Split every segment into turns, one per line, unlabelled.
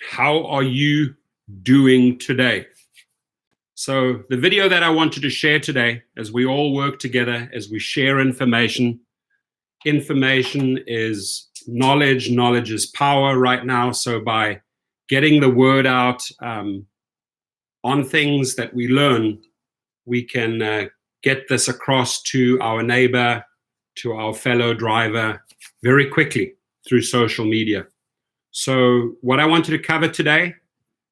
How are you doing today? So the video that I wanted to share today, as we all work together, as we share information, information is knowledge, knowledge is power right now. So by getting the word out on things that we learn, we can get this across to our neighbor, to our fellow driver very quickly through social media. So what I wanted to cover today,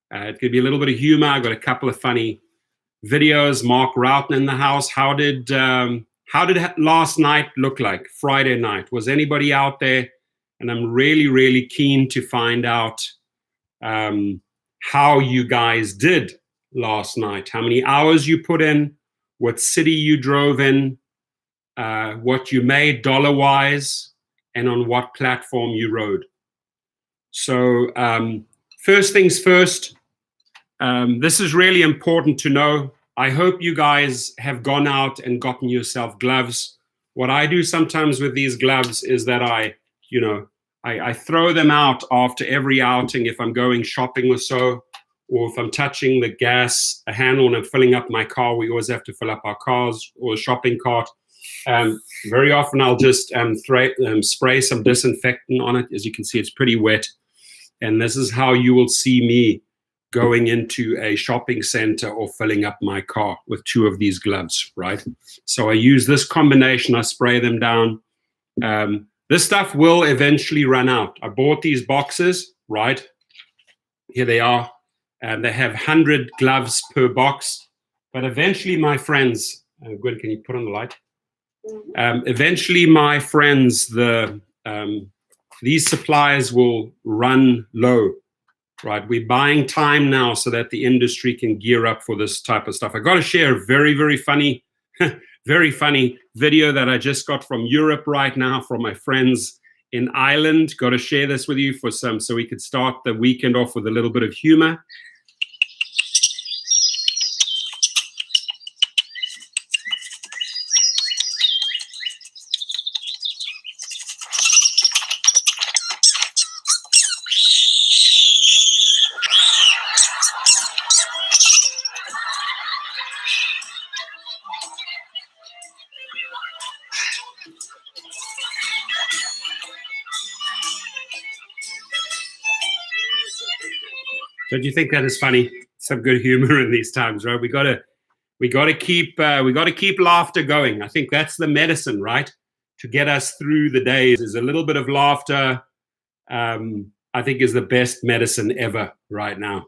it could be a little bit of humor. I got a couple of funny videos. Mark Roughton in the house. How did last night look like? Friday night. Was anybody out there? And I'm really, really keen to find out how you guys did last night. How many hours you put in? What city you drove in? What you made dollar-wise? And on what platform you rode. So first things first, this is really important to know. I hope you guys have gone out and gotten yourself gloves. What I do sometimes with these gloves is that I throw them out after every outing if I'm going shopping or so, or if I'm touching the gas handle and I'm filling up my car. We always have to fill up our cars or a shopping cart. Very often I'll just spray some disinfectant on it. As you can see, it's pretty wet. And this is how you will see me going into a shopping center or filling up my car with two of these gloves, right? So I use this combination. I spray them down. This stuff will eventually run out. I bought these boxes, right? Here they are. And they have 100 gloves per box. But eventually, my friends, Gwen, can you put on the light? Eventually, my friends, these supplies will run low, right? We're buying time now so that the industry can gear up for this type of stuff. I got to share a very, very funny, very funny video that I just got from Europe right now from my friends in Ireland. Got to share this with you so we could start the weekend off with a little bit of humor. Don't you think that is funny? Some good humor in these times, right? We gotta keep laughter going. I think that's the medicine, right? To get us through the days is a little bit of laughter. I think is the best medicine ever right now.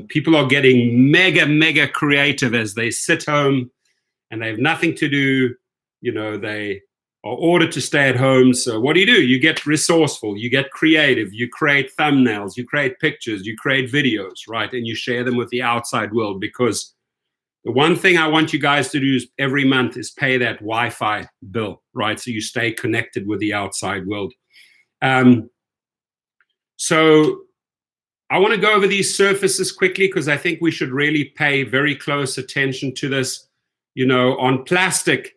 People are getting mega creative as they sit home and they have nothing to do. They are ordered to stay at home. So what do? You get resourceful, you get creative, you create thumbnails, you create pictures, you create videos, right? And you share them with the outside world, because the one thing I want you guys to do is every month is pay that Wi-Fi bill, right? So you stay connected with the outside world. So I want to go over these surfaces quickly because I think we should really pay very close attention to this. On plastic,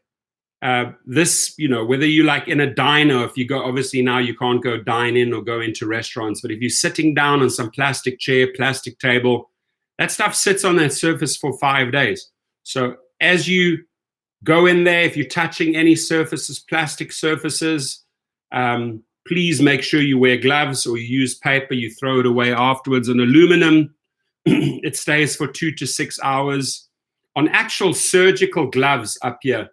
whether you like in a diner, if you go, obviously now you can't go dine in or go into restaurants, but if you're sitting down on some plastic chair, plastic table, that stuff sits on that surface for 5 days. So as you go in there, if you're touching any surfaces, plastic surfaces, please make sure you wear gloves or you use paper, you throw it away afterwards. On aluminum, it stays for 2 to 6 hours. On actual surgical gloves up here,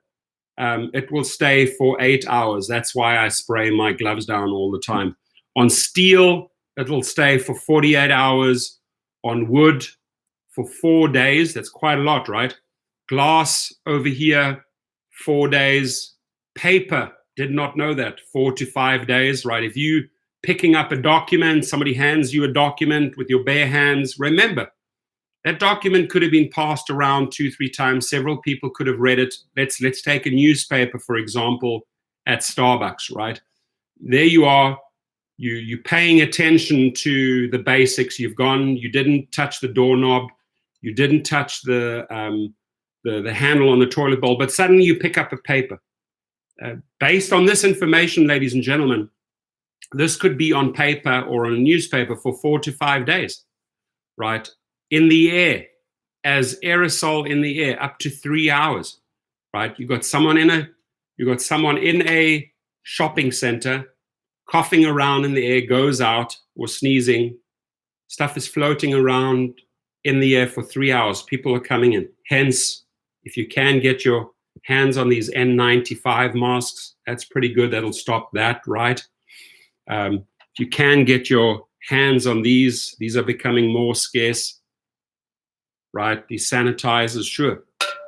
it will stay for 8 hours. That's why I spray my gloves down all the time. On steel, it will stay for 48 hours. On wood, for 4 days. That's quite a lot, right? Glass over here, 4 days. Paper, did not know that, 4 to 5 days, right? If you picking up a document, somebody hands you a document with your bare hands, remember, that document could have been passed around 2-3 times. Several people could have read it. Let's take a newspaper, for example, at Starbucks, right? There you are. You're paying attention to the basics. You've gone, you didn't touch the doorknob. You didn't touch the handle on the toilet bowl, but suddenly you pick up a paper. Based on this information, ladies and gentlemen, this could be on paper or on a newspaper for 4 to 5 days, right? In the air, as aerosol in the air, up to 3 hours, right? You got someone in a shopping center, coughing around in the air, goes out, or sneezing. Stuff is floating around in the air for 3 hours. People are coming in. Hence, if you can get your hands on these N95 masks, that's pretty good. That'll stop that, right? If you can get your hands on these are becoming more scarce, right? These sanitizers, sure.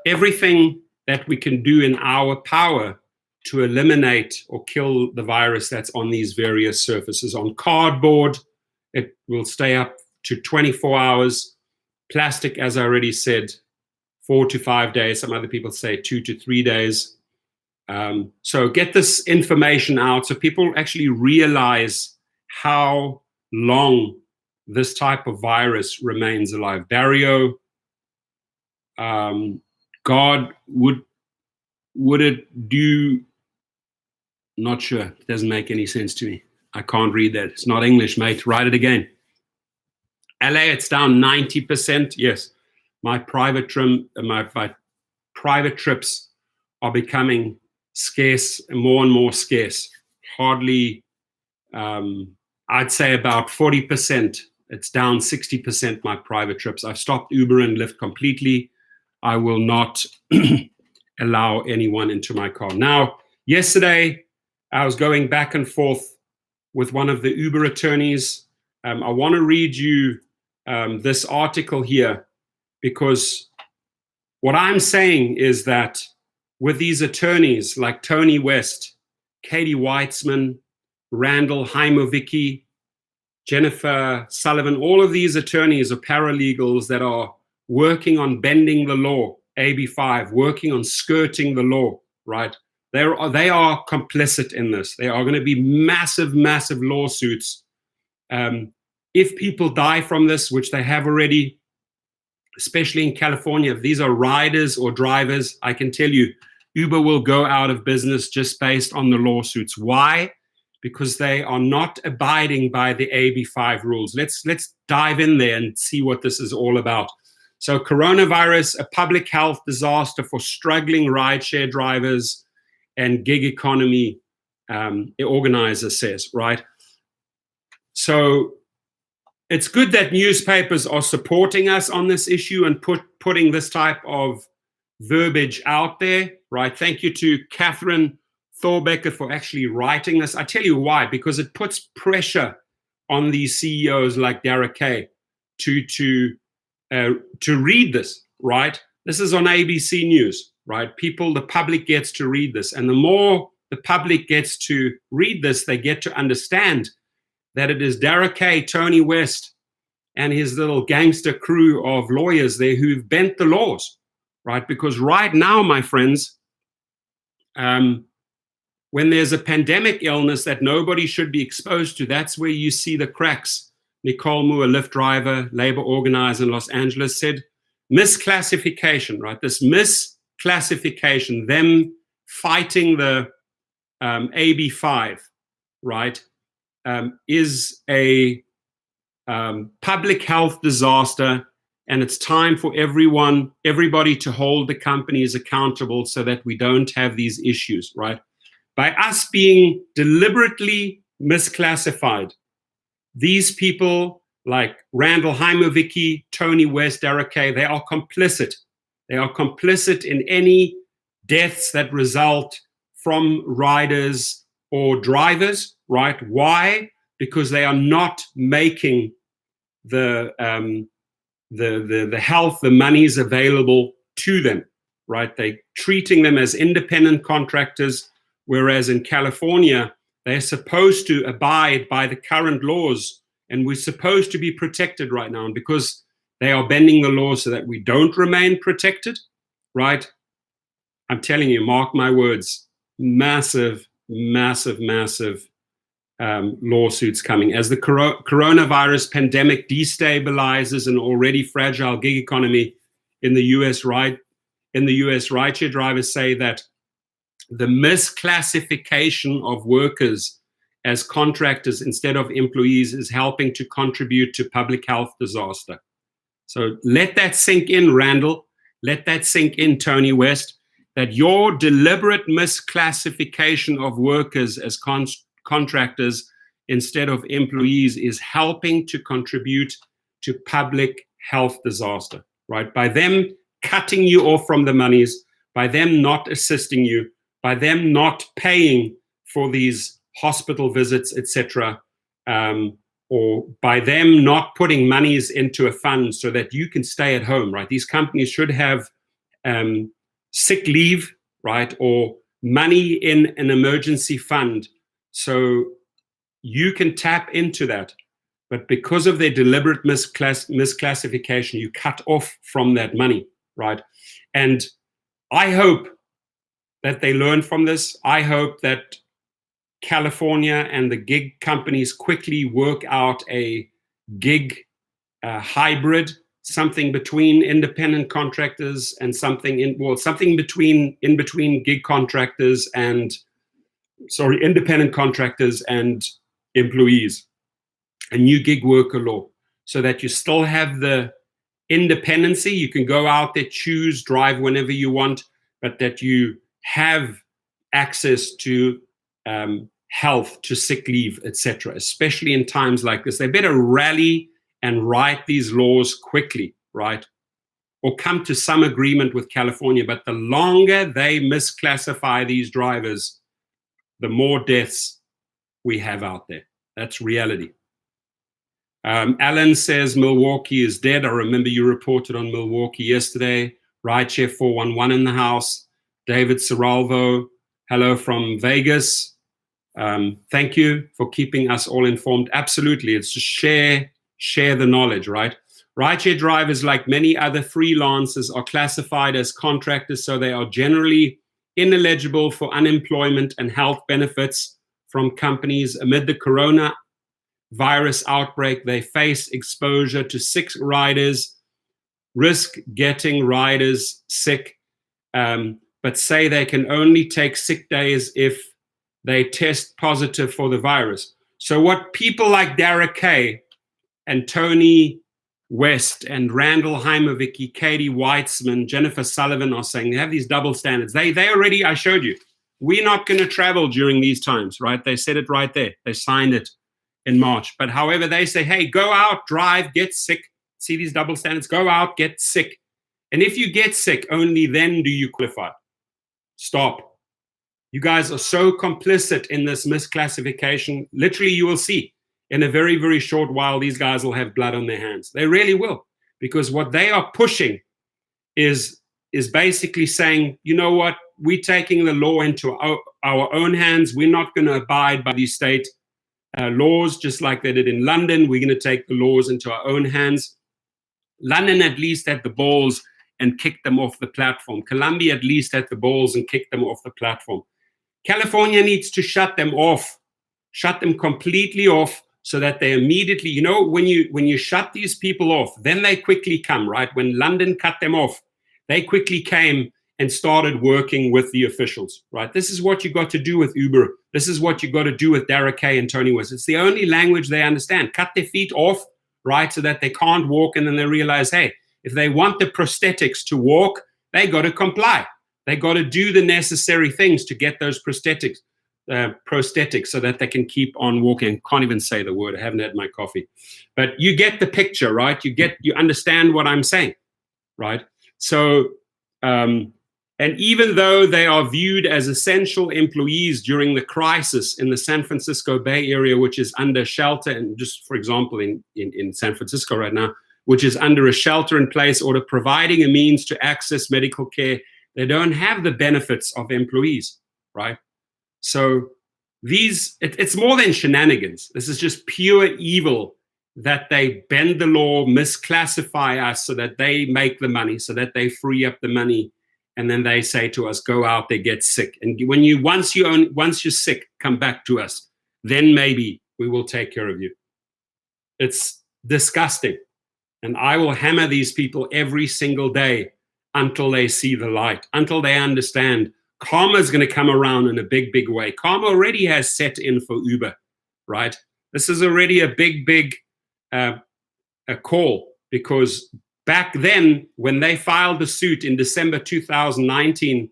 Everything that we can do in our power to eliminate or kill the virus that's on these various surfaces. On cardboard, it will stay up to 24 hours. Plastic, as I already said, 4 to 5 days. Some other people say 2 to 3 days. So get this information out so people actually realize how long this type of virus remains alive. Dario, God, would it do? Not sure. It doesn't make any sense to me. I can't read that. It's not English, mate. Write it again. LA, it's down 90%. Yes, my private trips are becoming scarce, more and more scarce. Hardly, I'd say about 40%. It's down 60%, my private trips. I've stopped Uber and Lyft completely. I will not allow anyone into my car. Now, yesterday, I was going back and forth with one of the Uber attorneys. I want to read you this article here, because what I'm saying is that with these attorneys like Tony West, Katie Weitzman, Randall Heimovicki, Jennifer Sullivan, all of these attorneys are paralegals that are working on bending the law, AB5, working on skirting the law, right? They are complicit in this. There are going to be massive, massive lawsuits. If people die from this, which they have already, especially in California, if these are riders or drivers, I can tell you, Uber will go out of business just based on the lawsuits. Why? Because they are not abiding by the AB5 rules. Let's dive in there and see what this is all about. So coronavirus, a public health disaster for struggling rideshare drivers and gig economy organizer says, right? So it's good that newspapers are supporting us on this issue and putting this type of verbiage out there, right? Thank you to Catherine Thorbecker for actually writing this. I tell you why, because it puts pressure on these CEOs like Derek Kay to read this, right? This is on ABC News, right? The public gets to read this. And the more the public gets to read this, they get to understand that it is Derek Kay, Tony West, and his little gangster crew of lawyers there who've bent the laws, right? Because right now, my friends, when there's a pandemic illness that nobody should be exposed to, that's where you see the cracks. Nicole Moore, a Lyft driver, labor organizer in Los Angeles, said misclassification, right? This misclassification, them fighting the AB5, right, is a public health disaster, and it's time for everybody to hold the companies accountable so that we don't have these issues, right? By us being deliberately misclassified, these people like Randall Heimovicki, Tony West, Derek Kay, they are complicit. They are complicit in any deaths that result from riders or drivers, right? Why? Because they are not making the health, the monies available to them, right? They're treating them as independent contractors, whereas in California, they're supposed to abide by the current laws, and we're supposed to be protected right now. And because they are bending the law so that we don't remain protected, right? I'm telling you, mark my words, massive, massive, massive lawsuits coming. As the coronavirus pandemic destabilizes an already fragile gig economy in the US, rideshare drivers say that the misclassification of workers as contractors instead of employees is helping to contribute to public health disaster. So let that sink in, Randall. Let that sink in, Tony West, that your deliberate misclassification of workers as contractors instead of employees is helping to contribute to public health disaster, right? By them cutting you off from the monies, by them not assisting you, by them not paying for these hospital visits, etc., or by them not putting monies into a fund so that you can stay at home, right? These companies should have sick leave, right, or money in an emergency fund so you can tap into that. But because of their deliberate misclassification, you cut off from that money, right? And I hope that they learn from this. I hope that California and the gig companies quickly work out a gig hybrid, something between independent contractors and something in between gig contractors and independent contractors and employees, a new gig worker law, so that you still have the independency. You can go out there, choose, drive whenever you want, but that you have access to health, to sick leave, etc., especially in times like this. They better rally and write these laws quickly, right? Or come to some agreement with California. But the longer they misclassify these drivers, the more deaths we have out there. That's reality. Alan says Milwaukee is dead. I remember you reported on Milwaukee yesterday. Rideshare 411 in the house. David Serralvo, hello from Vegas. Thank you for keeping us all informed. Absolutely, it's to share the knowledge, right? Rideshare drivers, like many other freelancers, are classified as contractors, so they are generally ineligible for unemployment and health benefits from companies. Amid the coronavirus outbreak, they face exposure to sick riders, risk getting riders sick, but say they can only take sick days if they test positive for the virus. So what people like Derek Kay and Tony West and Randall Heimovicki, Katie Weitzman, Jennifer Sullivan are saying, they have these double standards. They already, I showed you, we're not going to travel during these times, right? They said it right there. They signed it in March. But however, they say, hey, go out, drive, get sick. See these double standards? Go out, get sick. And if you get sick, only then do you qualify. Stop. You guys are so complicit in this misclassification. Literally, you will see in a very, very short while, these guys will have blood on their hands. They really will. Because what they are pushing is basically saying, you know what, we're taking the law into our own hands. We're not going to abide by these state laws, just like they did in London. We're going to take the laws into our own hands. London at least had the balls and kicked them off the platform. Colombia at least had the balls and kicked them off the platform. California needs to shut them off, shut them completely off, so that they immediately, you know, when you shut these people off, then they quickly come, right? When London cut them off, they quickly came and started working with the officials, right? This is what you got to do with Uber. This is what you got to do with Derek Kay and Tony West. It's the only language they understand. Cut their feet off, right, so that they can't walk, and then they realize, hey, if they want the prosthetics to walk, they got to comply. They got to do the necessary things to get those prosthetics so that they can keep on walking. Can't even say the word. I haven't had my coffee. But you get the picture, right? You understand what I'm saying, right? So, and even though they are viewed as essential employees during the crisis in the San Francisco Bay Area, which is under shelter, and just for example, in San Francisco right now, which is under a shelter-in-place order providing a means to access medical care, they don't have the benefits of employees, right? So it's more than shenanigans. This is just pure evil that they bend the law, misclassify us so that they make the money, so that they free up the money, and then they say to us, go out there, get sick. And once you're sick, come back to us. Then maybe we will take care of you. It's disgusting. And I will hammer these people every single day until they see the light, until they understand karma is going to come around in a big, big way. Karma already has set in for Uber. right? This is already a big a call, because back then, when they filed the suit in December 2019,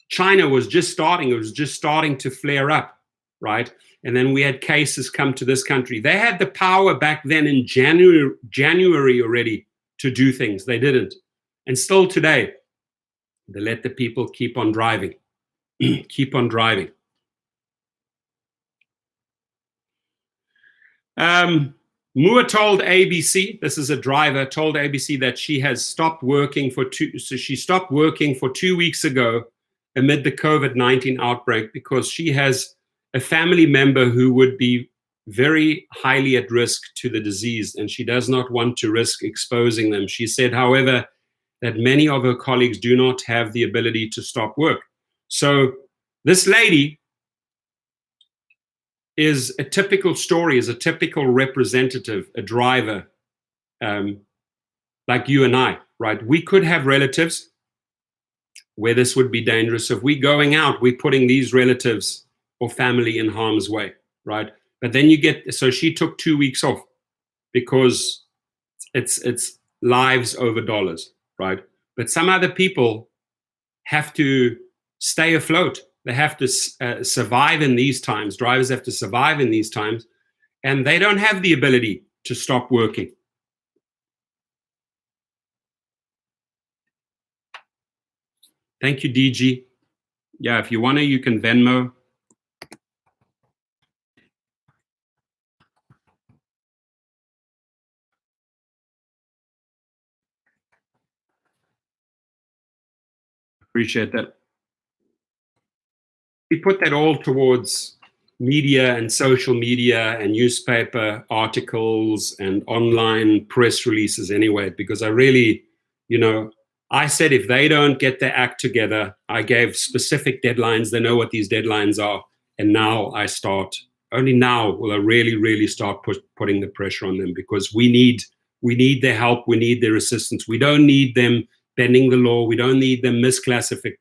China was just starting. It was just starting to flare up, right? And then we had cases come to this country. They had the power back then in January already to do things. They didn't. And still today, they let the people keep on driving. Keep on driving. Moore told ABC, this is a driver, told ABC that she has stopped working she stopped working for 2 weeks ago amid the COVID-19 outbreak, because she has a family member who would be very highly at risk to the disease, and she does not want to risk exposing them. She said, however, that many of her colleagues do not have the ability to stop work. So this lady is a typical story, is a typical representative, a driver, like you and I, right? We could have relatives where this would be dangerous. If we're going out, we're putting these relatives or family in harm's way, right? But then so she took 2 weeks off because it's lives over dollars, right? But some other people have to stay afloat. They have to survive in these times. Drivers have to survive in these times, and they don't have the ability to stop working. Thank you, DG. Yeah, if you want to, you can Venmo. Appreciate that. We put that all towards media and social media and newspaper articles and online press releases anyway, because I really, I said if they don't get their act together, I gave specific deadlines. They know what these deadlines are. And now only now will I really start putting the pressure on them, because we need their help. We need their assistance. We don't need them bending the law. We don't need them misclassifying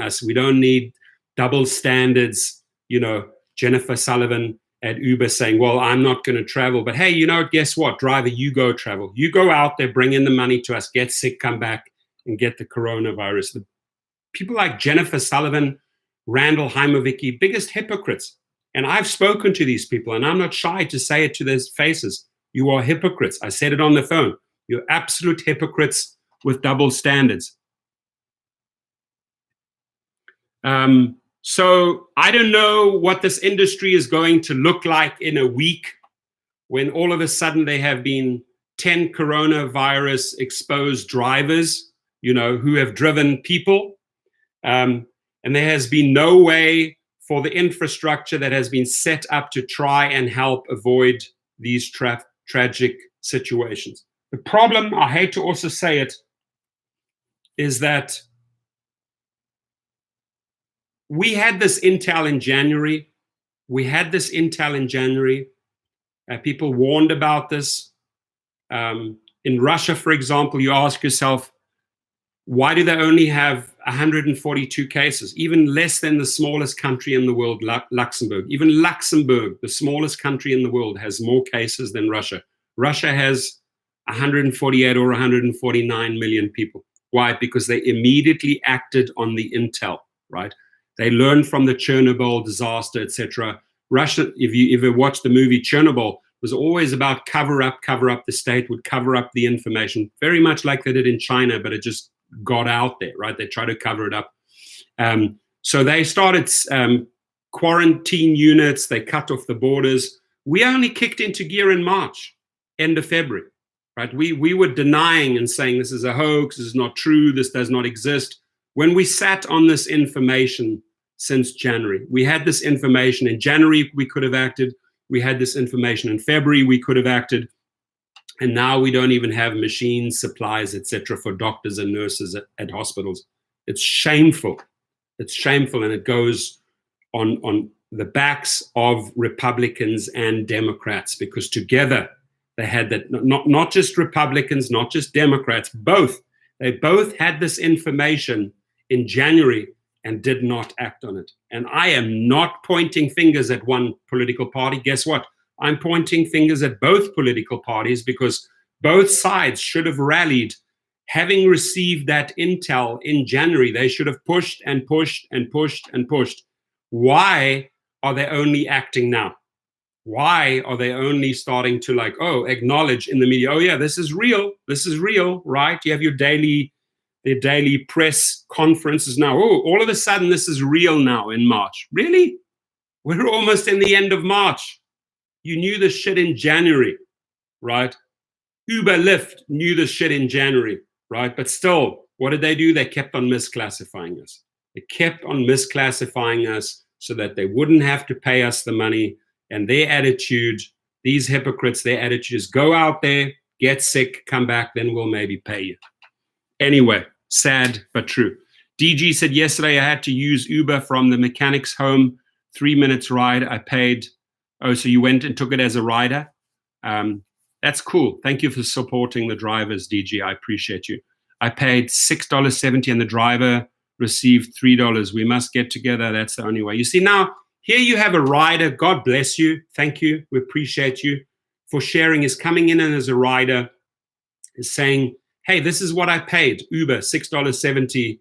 us. We don't need double standards. Jennifer Sullivan at Uber saying, well, I'm not going to travel. But hey, guess what? Driver, you go travel. You go out there, bring in the money to us, get sick, come back and get the coronavirus. The people like Jennifer Sullivan, Randall Heimovicki, biggest hypocrites. And I've spoken to these people, and I'm not shy to say it to their faces. You are hypocrites. I said it on the phone. You're absolute hypocrites with double standards. So I don't know what this industry is going to look like in a week, when all of a sudden there have been 10 coronavirus exposed drivers, who have driven people. And there has been no way for the infrastructure that has been set up to try and help avoid these tragic situations. The problem, I hate to also say it, is that we had this intel in January. People warned about this. In Russia, for example, you ask yourself, why do they only have 142 cases? Even less than the smallest country in the world, Luxembourg. Even Luxembourg, the smallest country in the world, has more cases than Russia. Russia has 148 or 149 million people. Why? Because they immediately acted on the intel, right? They learned from the Chernobyl disaster, etc. Russia, if you ever watched the movie Chernobyl, was always about cover up. The state would cover up the information, very much like they did in China, but it just got out there, right? They tried to cover it up. So they started quarantine units. They cut off the borders. We only kicked into gear in March, end of February, right? We were denying and saying this is a hoax, this is not true, this does not exist. When we sat on this information since January, we had this information in January, we could have acted. We had this information in February, we could have acted. And now we don't even have machines, supplies, etc. for doctors and nurses at hospitals. It's shameful. It's shameful, and it goes on the backs of Republicans and Democrats, because together they had that, not just Republicans, not just Democrats, both. They both had this information in January, and did not act on it. And I am not pointing fingers at one political party. Guess what? I'm pointing fingers at both political parties, because both sides should have rallied. Having received that intel in January, they should have pushed and pushed and pushed and pushed. Why are they only acting now? Why are they only starting to acknowledge in the media, oh yeah, this is real, right? You have their daily press conferences now. Oh, all of a sudden this is real now in March. Really? We're almost in the end of March. You knew this shit in January, right? Uber, Lyft knew this shit in January, right? But still, what did they do? They kept on misclassifying us. They kept on misclassifying us so that they wouldn't have to pay us the money. And their attitude, these hypocrites, their attitude is go out there, get sick, come back, then we'll maybe pay you. Anyway, sad but true. DG said, yesterday I had to use Uber from the mechanic's home, 3 minutes ride. I paid. Oh, so you went and took it as a rider? That's cool. Thank you for supporting the drivers, DG. I appreciate you. I paid $6.70 and the driver received $3. We must get together. That's the only way. You see, now, here you have a rider. God bless you. Thank you. We appreciate you for sharing. Is coming in and as a rider is saying, hey, this is what I paid. Uber, $6.70.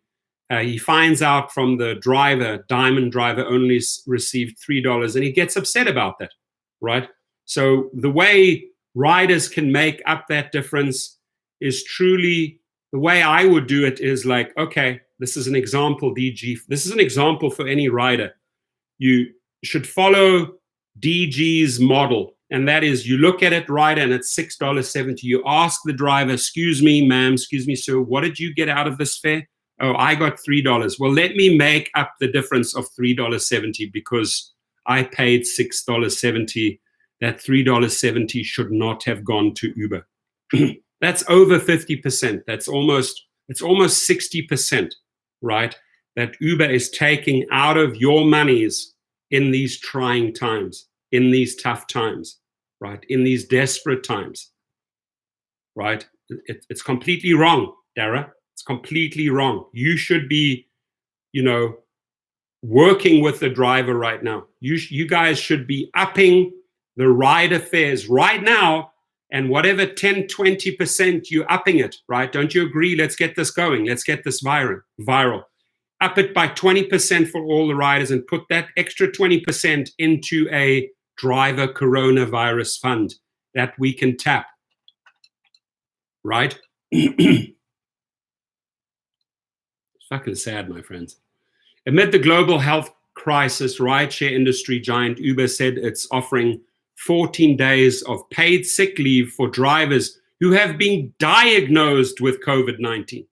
He finds out from the driver, Diamond driver only received $3, and he gets upset about that, right? So the way riders can make up that difference is truly, the way I would do it is like, okay, this is an example, DG. This is an example for any rider. You should follow DG's model, and that is you look at it, rider, and it's $6.70. You ask the driver, excuse me, ma'am, excuse me, sir, what did you get out of this fare? Oh, I got $3. Well, let me make up the difference of $3.70 because I paid $6.70. That $3.70 should not have gone to Uber. That's over 50%. It's almost 60%, right? That Uber is taking out of your monies in these trying times, in these tough times, right? In these desperate times, right? It's completely wrong, Dara. It's completely wrong. You should be, working with the driver right now. You guys should be upping the rider fares right now, and whatever 10, 20% you're upping it, right? Don't you agree? Let's get this going. Let's get this viral. Up it by 20% for all the riders and put that extra 20% into a driver coronavirus fund that we can tap, right? It's fucking sad, my friends. Amid the global health crisis, rideshare industry giant Uber said it's offering 14 days of paid sick leave for drivers who have been diagnosed with COVID-19.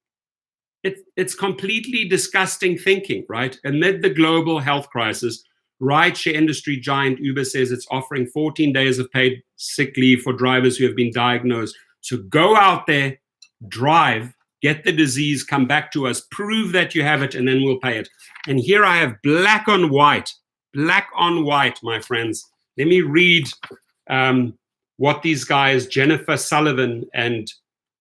It's completely disgusting thinking, right? Amid the global health crisis, rideshare industry giant Uber says it's offering 14 days of paid sick leave for drivers who have been diagnosed. So go out there, drive, get the disease, come back to us, prove that you have it, and then we'll pay it. And here I have black on white, my friends. Let me read what these guys, Jennifer Sullivan and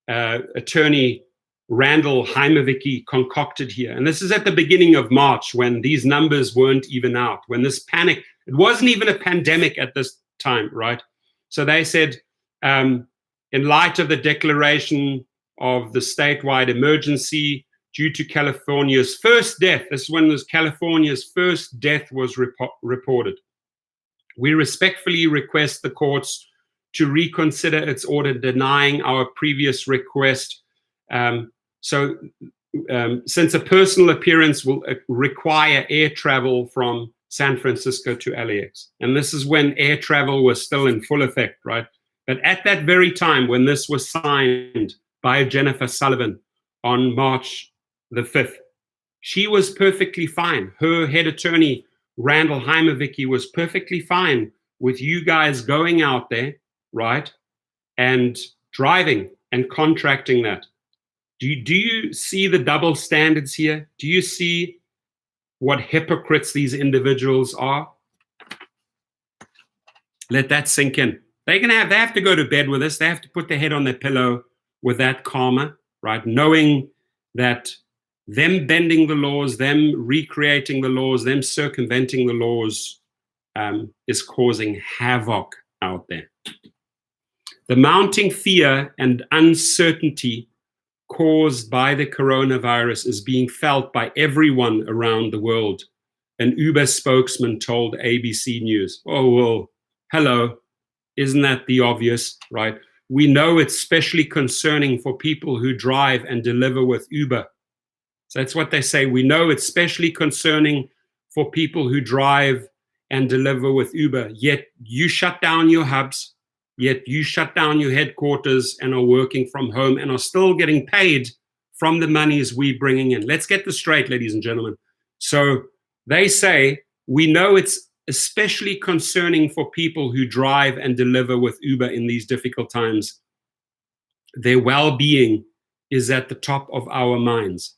attorney Randall Heimovicki, concocted here. And this is at the beginning of March when these numbers weren't even out, when this panic, it wasn't even a pandemic at this time, right? So they said, in light of the declaration of the statewide emergency due to California's first death, this is when California's first death was reported. We respectfully request the courts to reconsider its order denying our previous request. Since a personal appearance will require air travel from San Francisco to LAX. And this is when air travel was still in full effect, right? But at that very time, when this was signed by Jennifer Sullivan on March the 5th, she was perfectly fine. Her head attorney, Randall Heimovicki, was perfectly fine with you guys going out there, right, and driving and contracting that. Do you see the double standards here? Do you see what hypocrites these individuals are? Let that sink in. They have to go to bed with us. They have to put their head on their pillow with that karma, right? Knowing that them bending the laws, them recreating the laws, them circumventing the laws is causing havoc out there. The mounting fear and uncertainty caused by the coronavirus is being felt by everyone around the world. An Uber spokesman told ABC News. Oh, well, hello. Isn't that the obvious, right? We know it's especially concerning for people who drive and deliver with Uber. So that's what they say. We know it's especially concerning for people who drive and deliver with Uber. Yet you shut down your hubs, yet you shut down your headquarters and are working from home and are still getting paid from the monies we're bringing in. Let's get this straight, ladies and gentlemen. So they say, we know it's especially concerning for people who drive and deliver with Uber in these difficult times. Their well-being is at the top of our minds.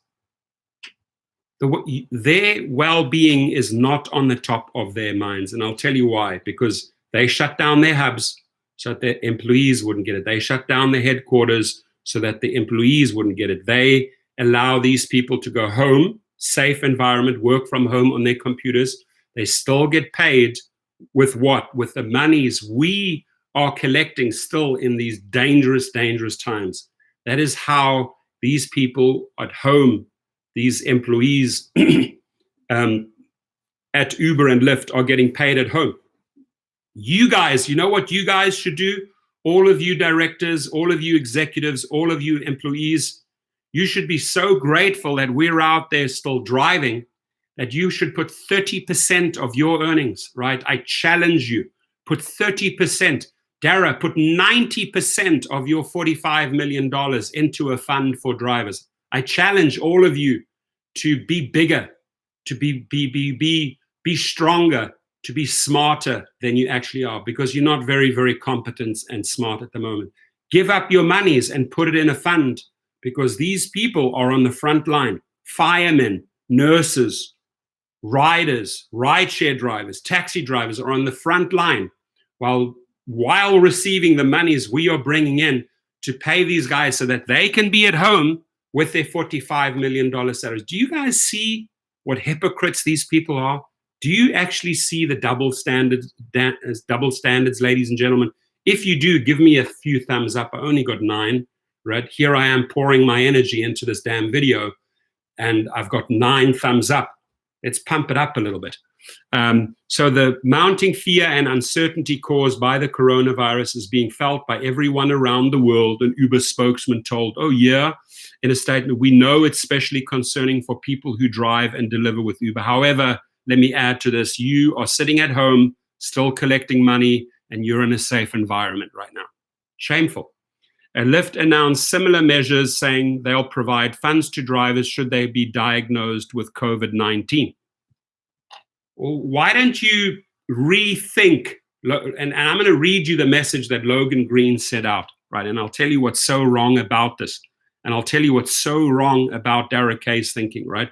Their well-being is not on the top of their minds. And I'll tell you why. Because they shut down their hubs so that their employees wouldn't get it. They shut down their headquarters so that the employees wouldn't get it. They allow these people to go home, safe environment, work from home on their computers. They still get paid with what? With the monies we are collecting still in these dangerous, dangerous times. That is how these people at home, these employees at Uber and Lyft are getting paid at home. You guys, you know what you guys should do? All of you directors, all of you executives, all of you employees, you should be so grateful that we're out there still driving that you should put 30% of your earnings, right? I challenge you, put 30%. Dara, put 90% of your $45 million into a fund for drivers. I challenge all of you to be bigger, to be stronger, to be smarter than you actually are, because you're not very, very competent and smart at the moment. Give up your monies and put it in a fund, because these people are on the front line. Firemen, nurses, riders, rideshare drivers, taxi drivers are on the front line while receiving the monies we are bringing in to pay these guys so that they can be at home with their $45 million salaries. Do you guys see what hypocrites these people are? Do you actually see the double standards, ladies and gentlemen? If you do, give me a few thumbs up. I only got 9, right? Here I am pouring my energy into this damn video, and I've got 9 thumbs up. Let's pump it up a little bit. So the mounting fear and uncertainty caused by the coronavirus is being felt by everyone around the world, an Uber spokesman told, oh yeah, in a statement, we know it's especially concerning for people who drive and deliver with Uber. However, let me add to this, you are sitting at home, still collecting money, and you're in a safe environment right now. Shameful. Lyft announced similar measures, saying they'll provide funds to drivers should they be diagnosed with COVID-19. Well, why don't you rethink, and I'm going to read you the message that Logan Green set out, right? And I'll tell you what's so wrong about this. And I'll tell you what's so wrong about Dara K's thinking, right?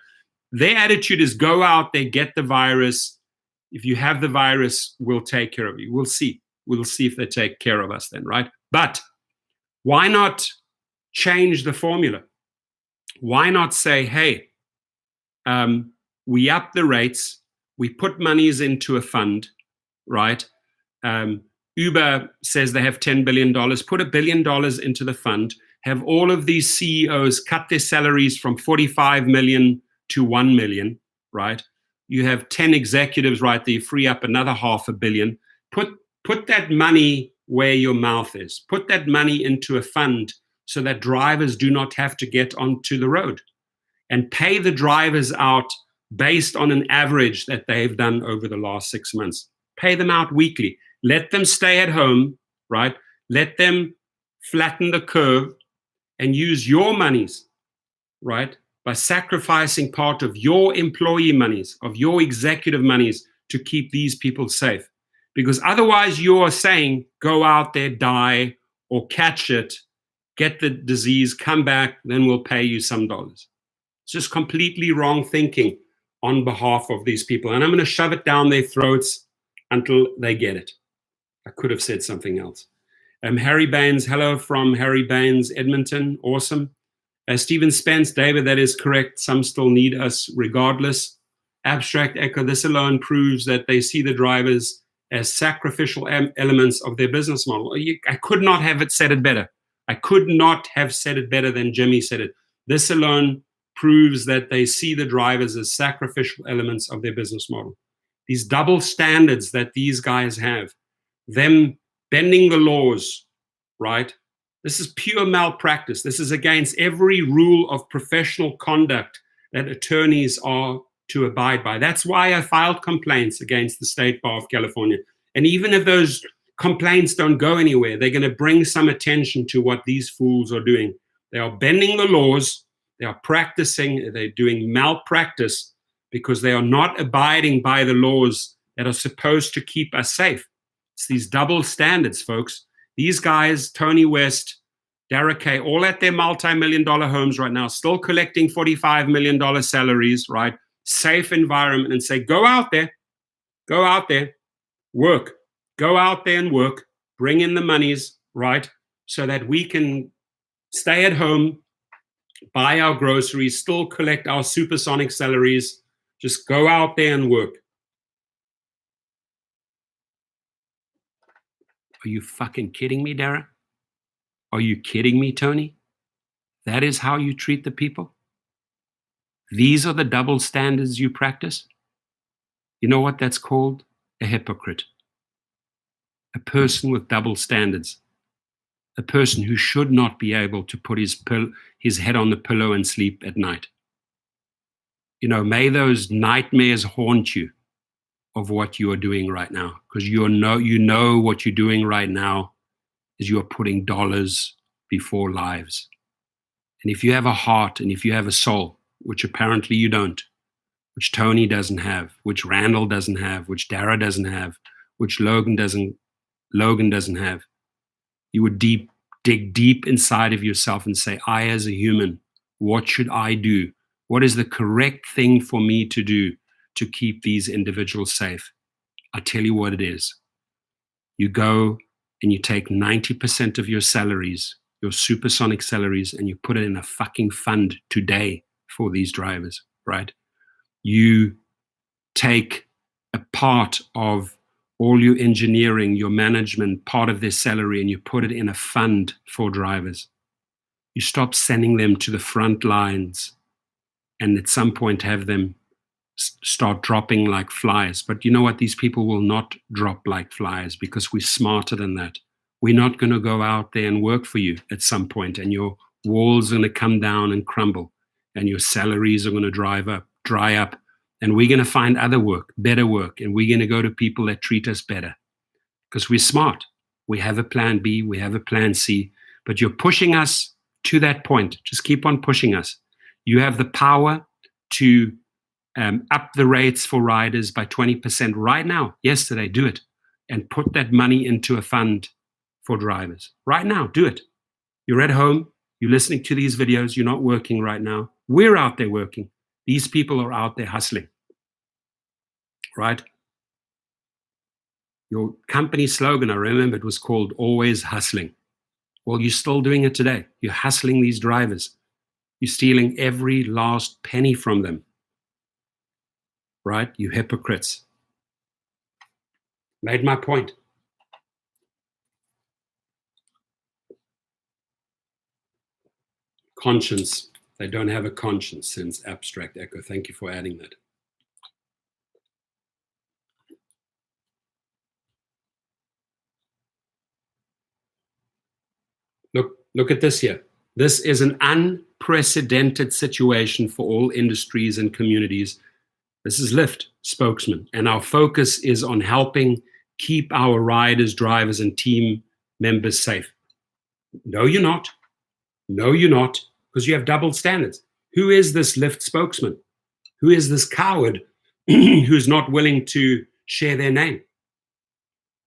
Their attitude is go out there, get the virus. If you have the virus, we'll take care of you. We'll see. We'll see if they take care of us then, right? But why not change the formula? Why not say, hey, we up the rates, we put monies into a fund, right? Uber says they have $10 billion, put $1 billion into the fund, have all of these CEOs cut their salaries from 45 million to 1 million, right? You have 10 executives right there, you free up another $500 million. Put that money where your mouth is. Put that money into a fund so that drivers do not have to get onto the road, and pay the drivers out based on an average that they've done over the last 6 months. Pay them out weekly. Let them stay at home, right? Let them flatten the curve and use your monies, right? By sacrificing part of your employee monies, of your executive monies to keep these people safe. Because otherwise you are saying, go out there, die, or catch it, get the disease, come back, then we'll pay you some dollars. It's just completely wrong thinking on behalf of these people. And I'm going to shove it down their throats until they get it. I could have said something else. Harry Baines, hello from Harry Baines, Edmonton. Awesome. Stephen Spence, David, that is correct. Some still need us regardless. Abstract Echo, this alone proves that they see the drivers as sacrificial elements of their business model. I could not have said it better. I could not have said it better than Jimmy said it. This alone proves that they see the drivers as sacrificial elements of their business model. These double standards that these guys have, them bending the laws, right? This is pure malpractice. This is against every rule of professional conduct that attorneys are to abide by. That's why I filed complaints against the State Bar of California. And even if those complaints don't go anywhere, they're going to bring some attention to what these fools are doing. They are bending the laws. They are practicing. They're doing malpractice because they are not abiding by the laws that are supposed to keep us safe. It's these double standards, folks. These guys, Tony West, Derek Kay, all at their multi-million-dollar homes right now, still collecting $45 million salaries, right? Safe environment, and say, go out there, work, go out there and work, bring in the monies, right? So that we can stay at home, buy our groceries, still collect our supersonic salaries, just go out there and work. Are you fucking kidding me, Dara? Are you kidding me, Tony? That is how you treat the people? These are the double standards you practice? You know what that's called? A hypocrite. A person with double standards. A person who should not be able to put his head on the pillow and sleep at night. You know, may those nightmares haunt you of what you are doing right now, because you know what you're doing right now is you are putting dollars before lives. And if you have a heart and if you have a soul, which apparently you don't, which Tony doesn't have, which Randall doesn't have, which Dara doesn't have, which Logan doesn't have, you would dig deep inside of yourself and say, I as a human, what should I do? What is the correct thing for me to do to keep these individuals safe? I tell you what it is. You go and you take 90% of your salaries, your supersonic salaries, and you put it in a fucking fund today for these drivers, right? You take a part of all your engineering, your management, part of their salary, and you put it in a fund for drivers. You stop sending them to the front lines and at some point have them start dropping like flies. But you know what? These people will not drop like flies because we're smarter than that. We're not going to go out there and work for you at some point, and your walls are going to come down and crumble, and your salaries are going to dry up, and we're going to find other work, better work, and we're going to go to people that treat us better because we're smart. We have a plan B, we have a plan C, but you're pushing us to that point. Just keep on pushing us. You have the power to up the rates for riders by 20% right now, yesterday, do it, and put that money into a fund for drivers. Right now, do it. You're at home, you're listening to these videos, you're not working right now. We're out there working. These people are out there hustling, right? Your company slogan, I remember it was called Always Hustling. Well, you're still doing it today. You're hustling these drivers. You're stealing every last penny from them, right? You hypocrites. Made my point. Conscience. They don't have a conscience, since Abstract Echo. Thank you for adding that. Look at this here. This is an unprecedented situation for all industries and communities. This is Lyft spokesman, and our focus is on helping keep our riders, drivers, and team members safe. No, you're not. No, you're not, because you have double standards. Who is this Lyft spokesman? Who is this coward who's not willing to share their name?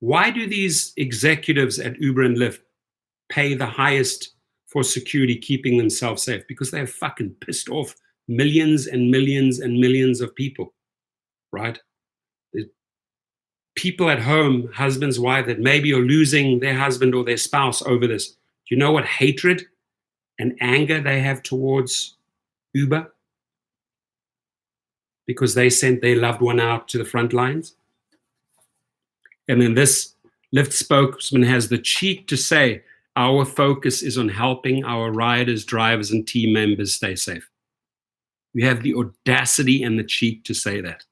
Why do these executives at Uber and Lyft pay the highest for security, keeping themselves safe? Because they're fucking pissed off millions and millions and millions of people, right? There's people at home, husbands, wives, that maybe are losing their husband or their spouse over this. Do you know what hatred and anger they have towards Uber because they sent their loved one out to the front lines. And then this Lyft spokesman has the cheek to say, our focus is on helping our riders, drivers, and team members stay safe. We have the audacity and the cheek to say that.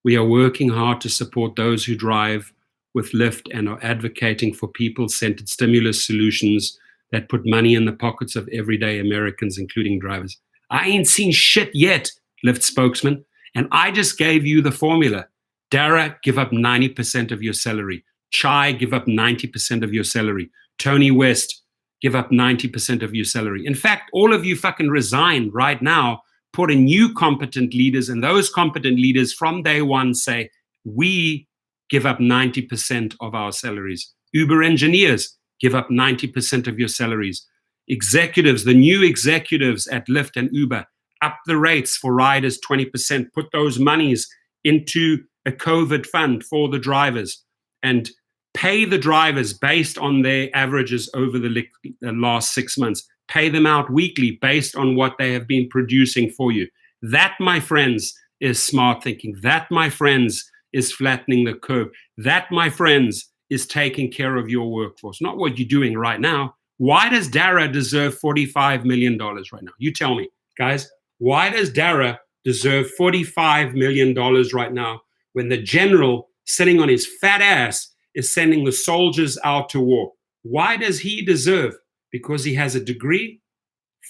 We are working hard to support those who drive with Lyft and are advocating for people-centered stimulus solutions that put money in the pockets of everyday Americans, including drivers. I ain't seen shit yet, Lyft spokesman, and I just gave you the formula. Dara, give up 90% of your salary. Chai, give up 90% of your salary. Tony West, give up 90% of your salary. In fact, all of you fucking resign right now, put in new competent leaders, and those competent leaders from day one say, we give up 90% of our salaries. Uber engineers, give up 90% of your salaries. Executives, the new executives at Lyft and Uber, up the rates for riders 20%, put those monies into a COVID fund for the drivers, and pay the drivers based on their averages over the last 6 months. Pay them out weekly based on what they have been producing for you. That, my friends, is smart thinking. That, my friends, is flattening the curve. That, my friends, is taking care of your workforce, not what you're doing right now. Why does Dara deserve $45 million right now? You tell me, guys. Why does Dara deserve $45 million right now when the general sitting on his fat ass is sending the soldiers out to war? Why does he deserve? Because he has a degree?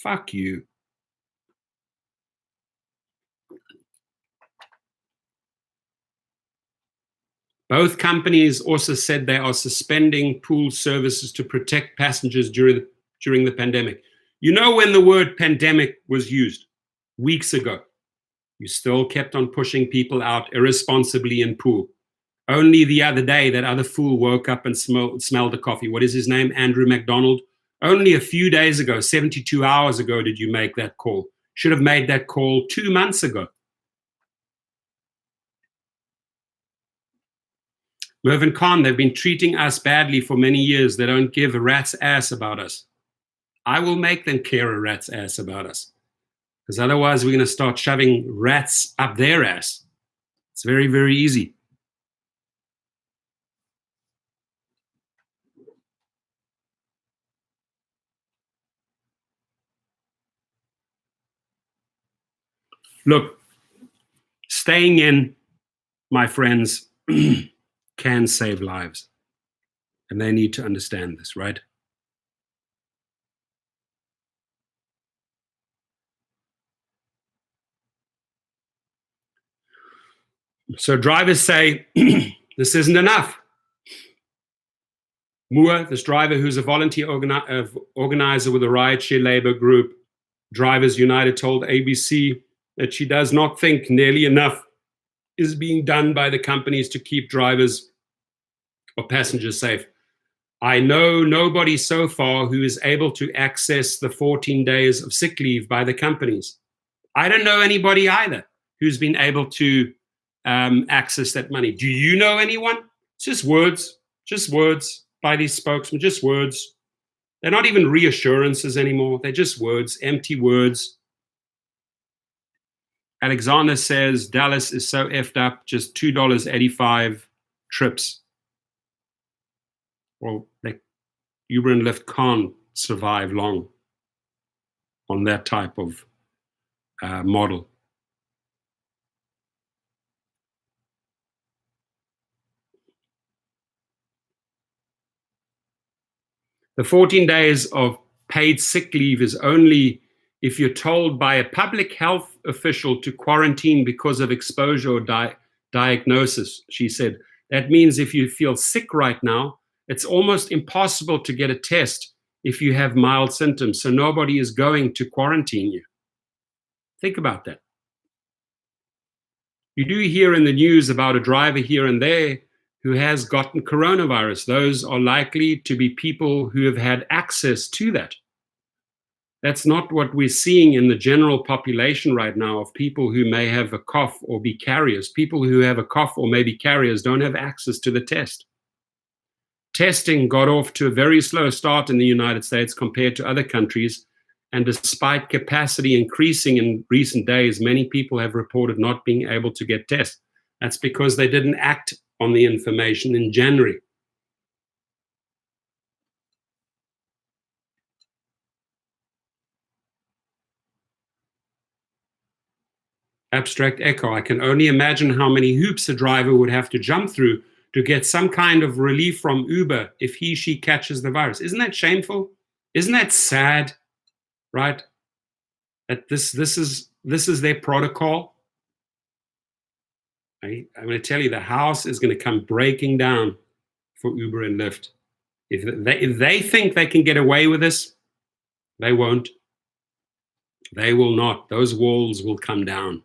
Fuck you. Both companies also said they are suspending pool services to protect passengers during the pandemic. You know when the word pandemic was used? Weeks ago. You still kept on pushing people out irresponsibly in pool. Only the other day, that other fool woke up and smelled the coffee. What is his name? Andrew McDonald. Only a few days ago, 72 hours ago, did you make that call. Should have made that call 2 months ago. Mervyn Khan, they've been treating us badly for many years. They don't give a rat's ass about us. I will make them care a rat's ass about us. Because otherwise we're going to start shoving rats up their ass. It's very, very easy. Look, staying in, my friends, can save lives. And they need to understand this, right? So drivers say, this isn't enough. Moore, this driver who's a volunteer organizer with a rideshare labor group, Drivers United, told ABC that she does not think nearly enough is being done by the companies to keep drivers or passengers safe. I know nobody so far who is able to access the 14 days of sick leave by the companies. I don't know anybody either who's been able to access that money. Do you know anyone? It's just words by these spokesmen, just words. They're not even reassurances anymore. They're just words, empty words. Alexander says Dallas is so effed up, just $2.85 trips. Well, Uber and Lyft can't survive long on that type of model. The 14 days of paid sick leave is only if you're told by a public health official to quarantine because of exposure or diagnosis, she said. That means if you feel sick right now, it's almost impossible to get a test if you have mild symptoms, so nobody is going to quarantine you. Think about that. You do hear in the news about a driver here and there who has gotten coronavirus. Those are likely to be people who have had access to that. That's not what we're seeing in the general population right now of people who may have a cough or be carriers. People who have a cough or may be carriers don't have access to the test. Testing got off to a very slow start in the United States compared to other countries, and despite capacity increasing in recent days, many people have reported not being able to get tests. That's because they didn't act on the information in January. Abstract Echo, I can only imagine how many hoops a driver would have to jump through to get some kind of relief from Uber if she catches the virus. Isn't that shameful? Isn't that sad? Right? That this is their protocol. I'm going to tell you, the house is going to come breaking down for Uber and Lyft. If they think they can get away with this, they won't. They will not. Those walls will come down.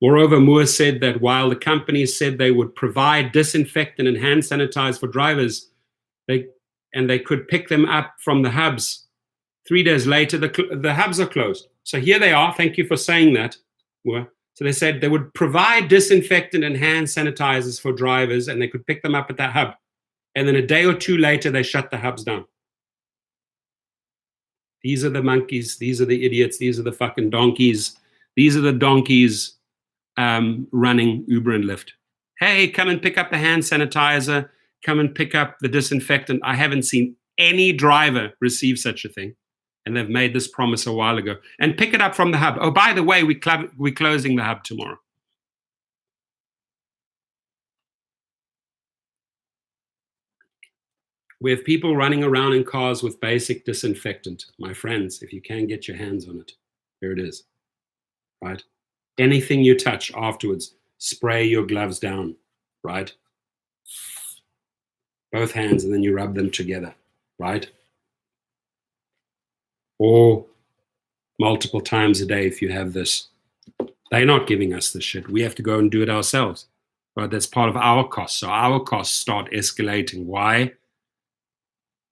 Moreover, Moore said that while the companies said they would provide disinfectant and hand sanitizer for drivers, they could pick them up from the hubs. 3 days later, the hubs are closed. So here they are. Thank you for saying that, Moore. So they said they would provide disinfectant and hand sanitizers for drivers, and they could pick them up at that hub. And then a day or two later, they shut the hubs down. These are the monkeys. These are the idiots. These are the fucking donkeys. These are the donkeys running Uber and Lyft. Hey, come and pick up the hand sanitizer. Come and pick up the disinfectant. I haven't seen any driver receive such a thing. And they've made this promise a while ago. And pick it up from the hub. Oh, by the way, we're closing the hub tomorrow. We have people running around in cars with basic disinfectant. My friends, if you can get your hands on it, here it is. Right? Anything you touch afterwards, spray your gloves down. Right? Both hands, and then you rub them together. Right? Or multiple times a day if you have this. They're not giving us this shit. We have to go and do it ourselves. Right? That's part of our costs. So our costs start escalating. Why?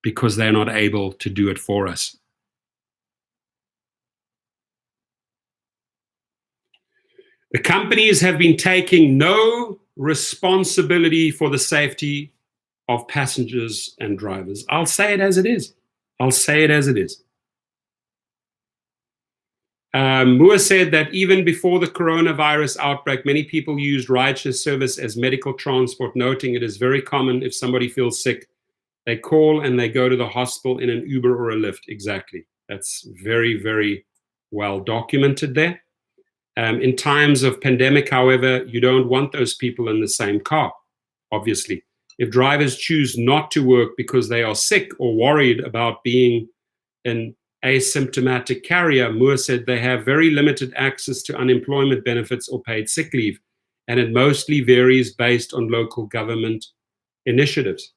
Because they're not able to do it for us. The companies have been taking no responsibility for the safety of passengers and drivers. I'll say it as it is. I'll say it as it is. Moore said that even before the coronavirus outbreak, many people used rideshare service as medical transport, noting it is very common if somebody feels sick, they call and they go to the hospital in an Uber or a Lyft. Exactly. That's very, very well documented there. In times of pandemic, however, you don't want those people in the same car, obviously. If drivers choose not to work because they are sick or worried about being an asymptomatic carrier, Moore said they have very limited access to unemployment benefits or paid sick leave, and it mostly varies based on local government initiatives.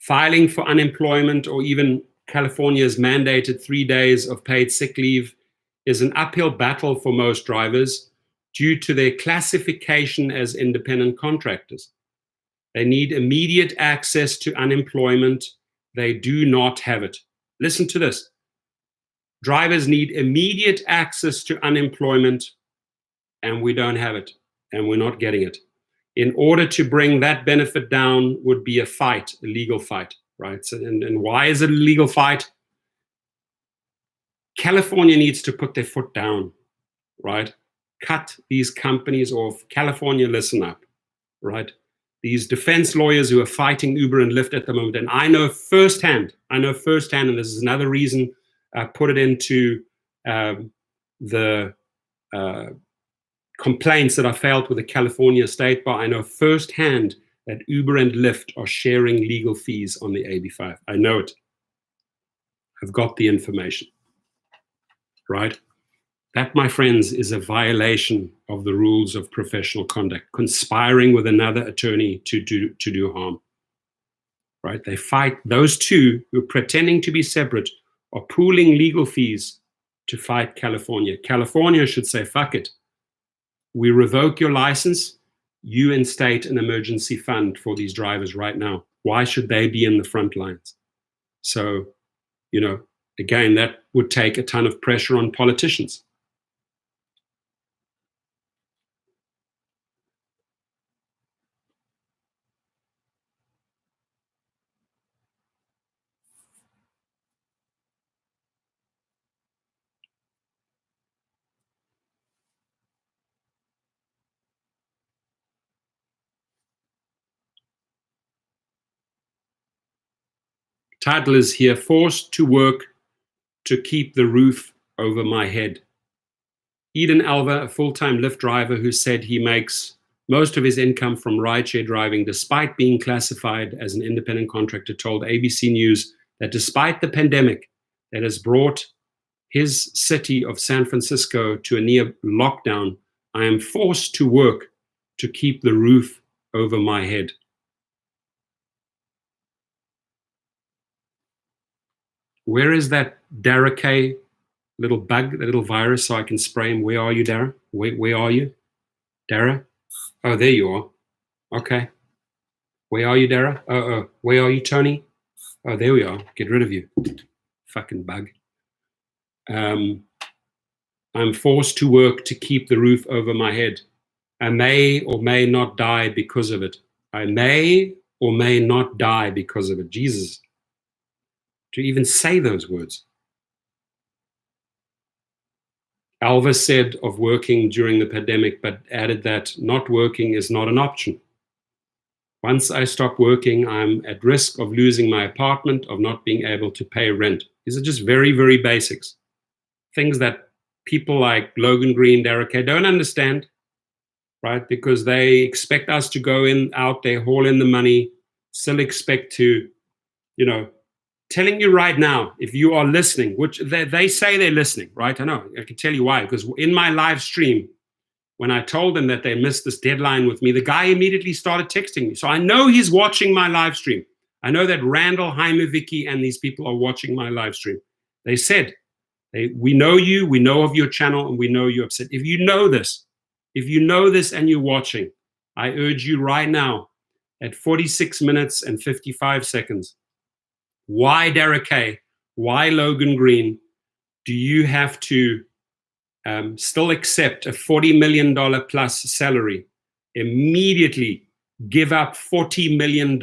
Filing for unemployment, or even California's mandated 3 days of paid sick leave, is an uphill battle for most drivers due to their classification as independent contractors. They need immediate access to unemployment. They do not have it. Listen to this. Drivers need immediate access to unemployment, and we don't have it, and we're not getting it. In order to bring that benefit down would be a fight, a legal fight, right? So, and why is it a legal fight? California needs to put their foot down, right? Cut these companies off. California, listen up, right? These defense lawyers who are fighting Uber and Lyft at the moment, and I know firsthand, and this is another reason I put it into the complaints that I filed with the California State Bar. I know firsthand that Uber and Lyft are sharing legal fees on the AB5. I know it. I've got the information, right? That, my friends, is a violation of the rules of professional conduct, conspiring with another attorney to do harm, right? They fight, those two who are pretending to be separate are pooling legal fees to fight California. California should say, fuck it. We revoke your license. You instate an emergency fund for these drivers right now. Why should they be in the front lines? So, again, that would take a ton of pressure on politicians. Title is here, Forced to Work to Keep the Roof Over My Head. Eden Alva, a full-time Lyft driver who said he makes most of his income from rideshare driving despite being classified as an independent contractor, told ABC News that despite the pandemic that has brought his city of San Francisco to a near lockdown, I am forced to work to keep the roof over my head. Where is that Dara K little bug, the little virus, so I can spray him? Where are you, Dara? Where are you? Dara? Oh, there you are. Okay. Where are you, Dara? Oh, where are you, Tony? Oh, there we are. Get rid of you. Fucking bug. I'm forced to work to keep the roof over my head. I may or may not die because of it. I may or may not die because of it. Jesus. To even say those words. Alva said of working during the pandemic, but added that not working is not an option. Once I stop working, I'm at risk of losing my apartment, of not being able to pay rent. These are just very, very basics. Things that people like Logan Green, Derek K don't understand, right? Because they expect us to go out there, haul in the money, still expect to, telling you right now, if you are listening, which they say they're listening, right? I know, I can tell you why, because in my live stream, when I told them that they missed this deadline with me, the guy immediately started texting me. So I know he's watching my live stream. I know that Randall, Jaime, Vicky, and these people are watching my live stream. They said, we know you, we know of your channel, and we know you're upset. If you know this and you're watching, I urge you right now at 46 minutes and 55 seconds, why Derek K? Why Logan Green do you have to still accept a $40 million plus salary? Immediately give up $40 million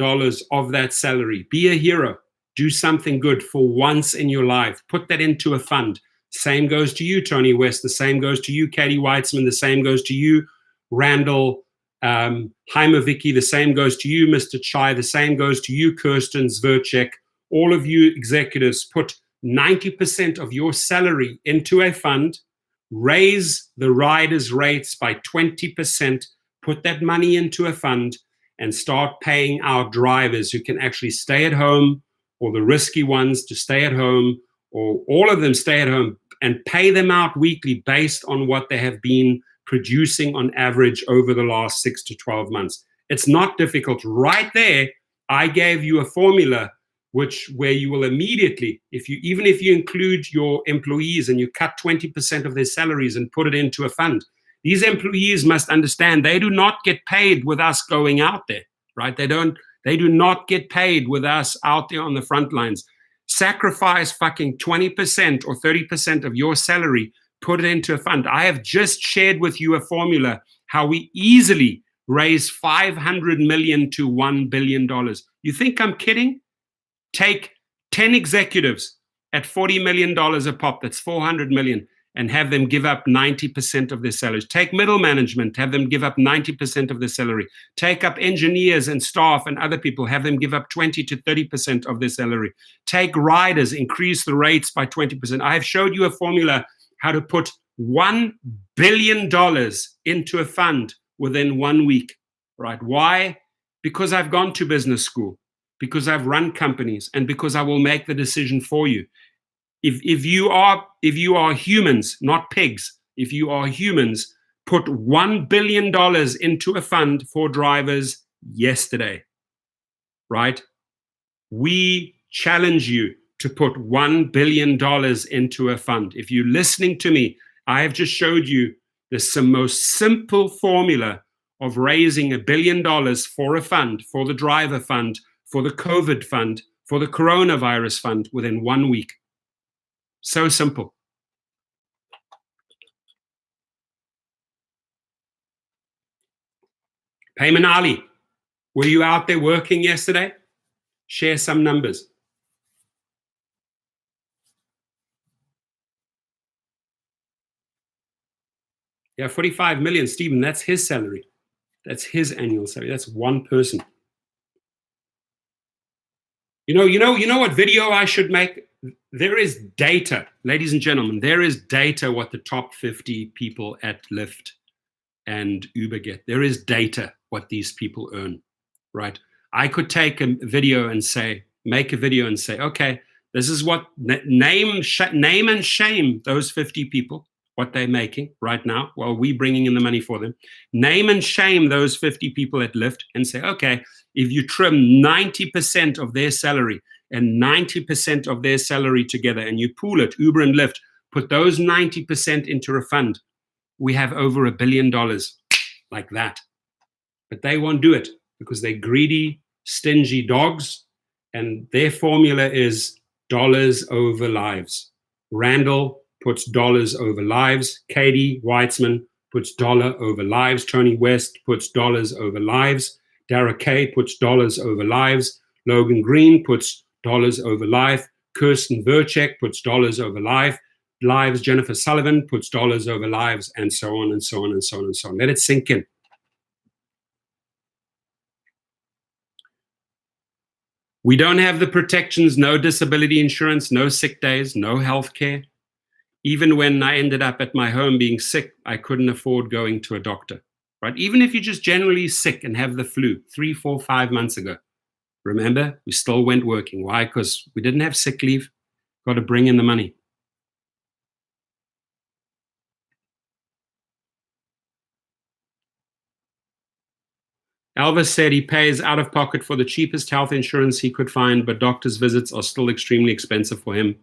of that salary. Be a hero. Do something good for once in your life. Put that into a fund. Same goes to you, Tony West. The same goes to you, Katie Weitzman. The same goes to you, Randall, Jaime Vicky. The same goes to you, Mr. Chai. The same goes to you, Kirsten Zverchek. All of you executives, put 90% of your salary into a fund, raise the riders' rates by 20%, put that money into a fund, and start paying our drivers who can actually stay at home, or the risky ones to stay at home, or all of them stay at home, and pay them out weekly based on what they have been producing on average over the last 6 to 12 months. It's not difficult. Right there, I gave you a formula where you will immediately, even if you include your employees and you cut 20% of their salaries and put it into a fund, these employees must understand they do not get paid with us going out there, right? They do not get paid with us out there on the front lines. Sacrifice fucking 20% or 30% of your salary, put it into a fund. I have just shared with you a formula how we easily raise $500 million to $1 billion. You think I'm kidding? Take 10 executives at $40 million a pop, that's $400 million, and have them give up 90% of their salaries. Take middle management, have them give up 90% of their salary. Take up engineers and staff and other people, have them give up 20 to 30% of their salary. Take riders, increase the rates by 20%. I have showed you a formula how to put $1 billion into a fund within 1 week, right? Why? Because I've gone to business school, because I've run companies, and because I will make the decision for you. If you are humans, not pigs, if you are humans, put $1 billion into a fund for drivers yesterday, right? We challenge you to put $1 billion into a fund. If you're listening to me, I have just showed you the most simple formula of raising $1 billion for a fund, for the driver fund, for the COVID fund, for the coronavirus fund within 1 week. So simple. Payman Ali, were you out there working yesterday? Share some numbers. Yeah, 45 million, Stephen, that's his salary. That's his annual salary. That's one person. You know what video I should make? There is data, ladies and gentlemen. There is data what the top 50 people at Lyft and Uber get. There is data what these people earn, right? I could take a video and make a video and say, okay, this is what name and shame those 50 people, what they're making right now while we bringing in the money for them. Name and shame those 50 people at Lyft and say, okay, if you trim 90% of their salary and 90% of their salary together and you pool it, Uber and Lyft, put those 90% into a fund, we have over $1 billion like that. But they won't do it because they're greedy, stingy dogs, and their formula is dollars over lives. Randall puts dollars over lives. Katie Weitzman puts dollar over lives. Tony West puts dollars over lives. Dara Kay puts dollars over lives. Logan Green puts dollars over life. Kirsten Verchek puts dollars over lives. Jennifer Sullivan puts dollars over lives, and so on and so on and so on and so on. Let it sink in. We don't have the protections, no disability insurance, no sick days, no health care. Even when I ended up at my home being sick, I couldn't afford going to a doctor, right? Even if you're just generally sick and have the flu 3, 4, 5 months ago, remember, we still went working. Why? Because we didn't have sick leave, got to bring in the money. Elvis said he pays out of pocket for the cheapest health insurance he could find, but doctor's visits are still extremely expensive for him,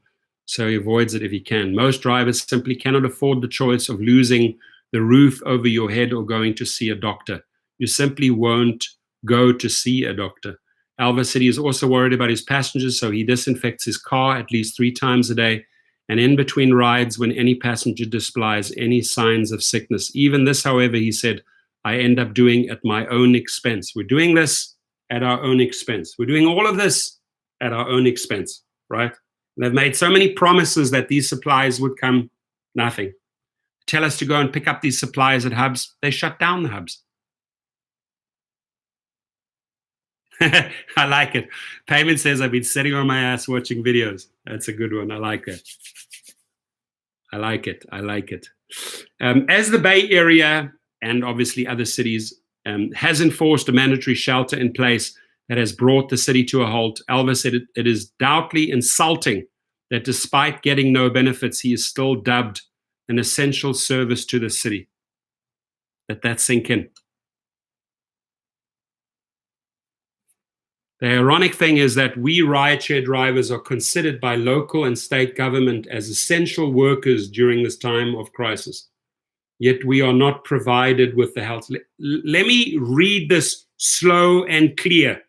so he avoids it if he can. Most drivers simply cannot afford the choice of losing the roof over your head or going to see a doctor. You simply won't go to see a doctor. Elvis said he is also worried about his passengers, so he disinfects his car at least 3 times a day, and in between rides when any passenger displays any signs of sickness. Even this, however, he said, I end up doing at my own expense. We're doing this at our own expense. We're doing all of this at our own expense, right? And they've made so many promises that these supplies would come, nothing. Tell us to go and pick up these supplies at hubs. They shut down the hubs. I like it. Payment says I've been sitting on my ass watching videos. That's a good one. I like that. I like it. I like it. As the Bay Area and obviously other cities, has enforced a mandatory shelter in place that has brought the city to a halt. Elvis said it is doubtly insulting that despite getting no benefits, he is still dubbed an essential service to the city. Let that sink in. The ironic thing is that we rideshare drivers are considered by local and state government as essential workers during this time of crisis. Yet we are not provided with the health. Let me read this slow and clear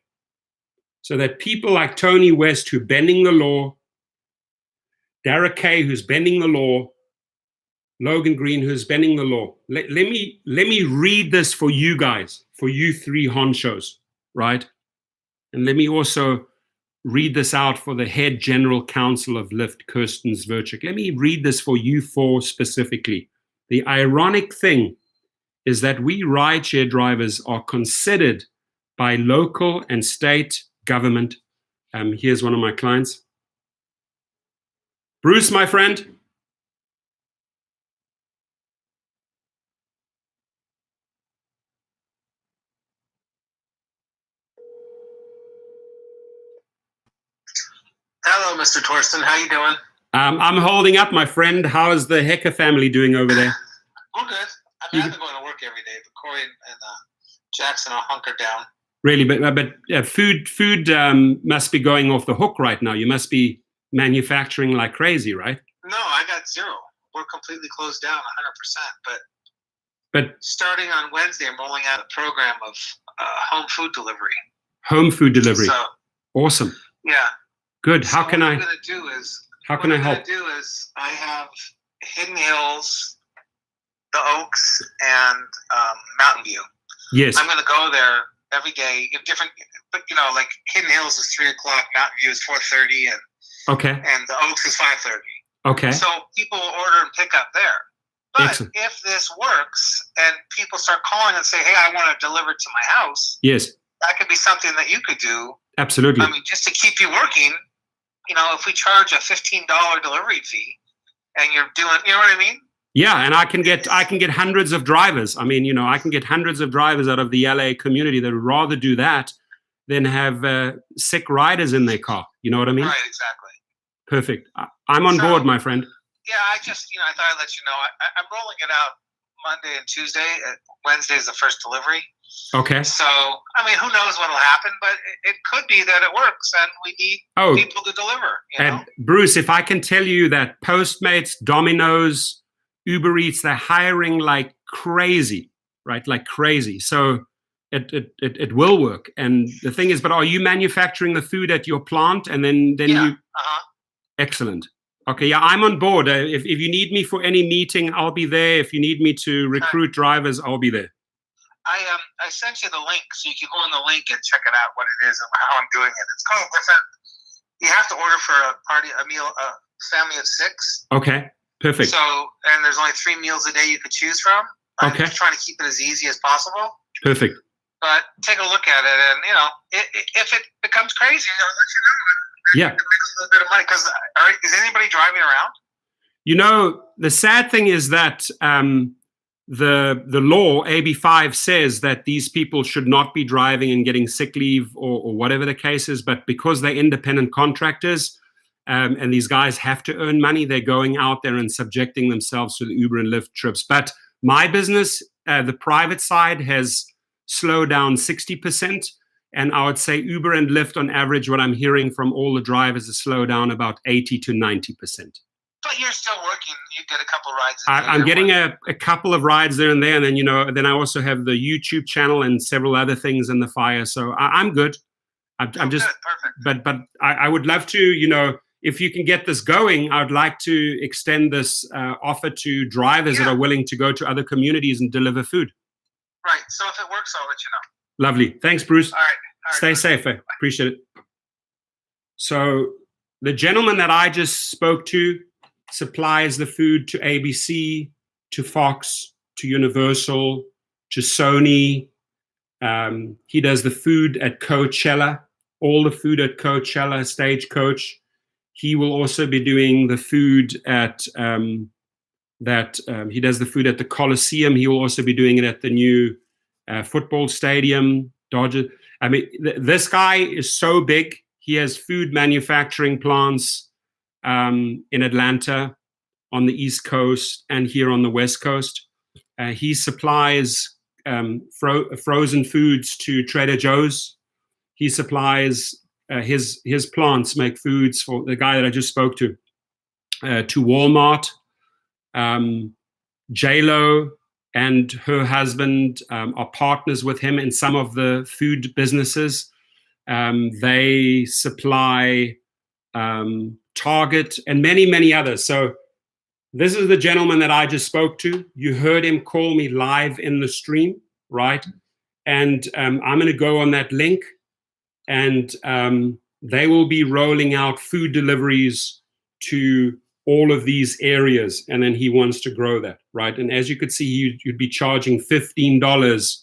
so that people like Tony West, who's bending the law, Dara Kay, who's bending the law, Logan Green, who's bending the law. Let me read this for you guys, for you 3 honchos, right? And let me also read this out for the head general counsel of Lyft, Kirsten Verchek. Let me read this for you 4 specifically. The ironic thing is that we rideshare drivers are considered by local and state government. Here's one of my clients. Bruce, my friend.
Hello, Mr. Torsten. How you doing?
I'm holding up, my friend. How is the Hecker family doing over there?
All good. I mean, I've been going to work every day, but Corey and Jackson are hunkered down.
Really, but food must be going off the hook right now. You must be manufacturing like crazy, right?
No, I got 0. We're completely closed down, 100%. But starting on Wednesday, I'm rolling out a program of home food delivery.
Home food delivery.
So,
awesome.
Yeah.
Good. How can I?
What I'm going to do is.
How can I help?
What I'm going to do is I have Hidden Hills, the Oaks, and Mountain View.
Yes.
I'm going to go there every day. Different, but like Hidden Hills is 3:00, Mountain View is 4:30, and
okay.
And the Oaks is 5:30.
Okay.
So people will order and pick up there. But
excellent.
If this works and people start calling and say, "Hey, I want to deliver to my house,"
yes,
that could be something that you could do.
Absolutely.
I mean, just to keep you working, if we charge a $15 delivery fee and you're doing, you know what I mean?
Yeah, and I can get hundreds of drivers. I mean, I can get hundreds of drivers out of the LA community that would rather do that than have sick riders in their car. You know what I mean?
Right, exactly.
Perfect. I'm on board, my friend.
Yeah, I thought I'd let you know. I'm rolling it out Monday and Tuesday. Wednesday is the first delivery.
Okay.
So, I mean, who knows what will happen, but it could be that it works and we need people to deliver.
And Bruce, if I can tell you that Postmates, Domino's, Uber Eats, they're hiring like crazy, right? Like crazy. So it will work. And the thing is, but are you manufacturing the food at your plant and then
yeah.
you? Excellent. Okay, yeah, I'm on board. If you need me for any meeting, I'll be there. If you need me to recruit drivers, I'll be there.
I sent you the link, so you can go on the link and check it out, what it is and how I'm doing it. It's kind of different. You have to order for a meal, a family of 6.
Okay, perfect.
So, and there's only 3 meals a day you could choose from.
Okay.
I'm trying to keep it as easy as possible.
Perfect.
But take a look at it, and if it becomes crazy, I'll let you know.
Yeah.
Make a little bit of money, because is anybody driving around?
The sad thing is that the law, AB 5, says that these people should not be driving and getting sick leave or whatever the case is, but because they're independent contractors and these guys have to earn money, they're going out there and subjecting themselves to the Uber and Lyft trips. But my business, the private side, has slowed down 60%. And I would say Uber and Lyft, on average, what I'm hearing from all the drivers is slow down about 80 to 90%.
But you're still working. You get a couple rides.
I'm getting a couple of rides there and there. And then, then I also have the YouTube channel and several other things in the fire. So I'm good. I'm just,
perfect.
But I would love to, if you can get this going, I would like to extend this offer to drivers that are willing to go to other communities and deliver food.
Right. So if it works, I'll let you know.
Lovely. Thanks, Bruce.
All right.
Stay safe. I appreciate it. So the gentleman that I just spoke to supplies the food to ABC, to Fox, to Universal, to Sony. He does the food at Coachella, all the food at Coachella, Stagecoach. He will also be doing the food at he does the food at the Coliseum. He will also be doing it at the new football stadium, Dodger. I mean, this guy is so big. He has food manufacturing plants in Atlanta, on the East Coast, and here on the West Coast. He supplies frozen foods to Trader Joe's. He supplies his plants make foods for the guy that I just spoke to Walmart. J-Lo and her husband are partners with him in some of the food businesses. They supply Target and many, many others. So this is the gentleman that I just spoke to. You heard him call me live in the stream, right? And I'm going to go on that link, and they will be rolling out food deliveries to all of these areas, and then he wants to grow that, right? And as you could see, you'd be charging $15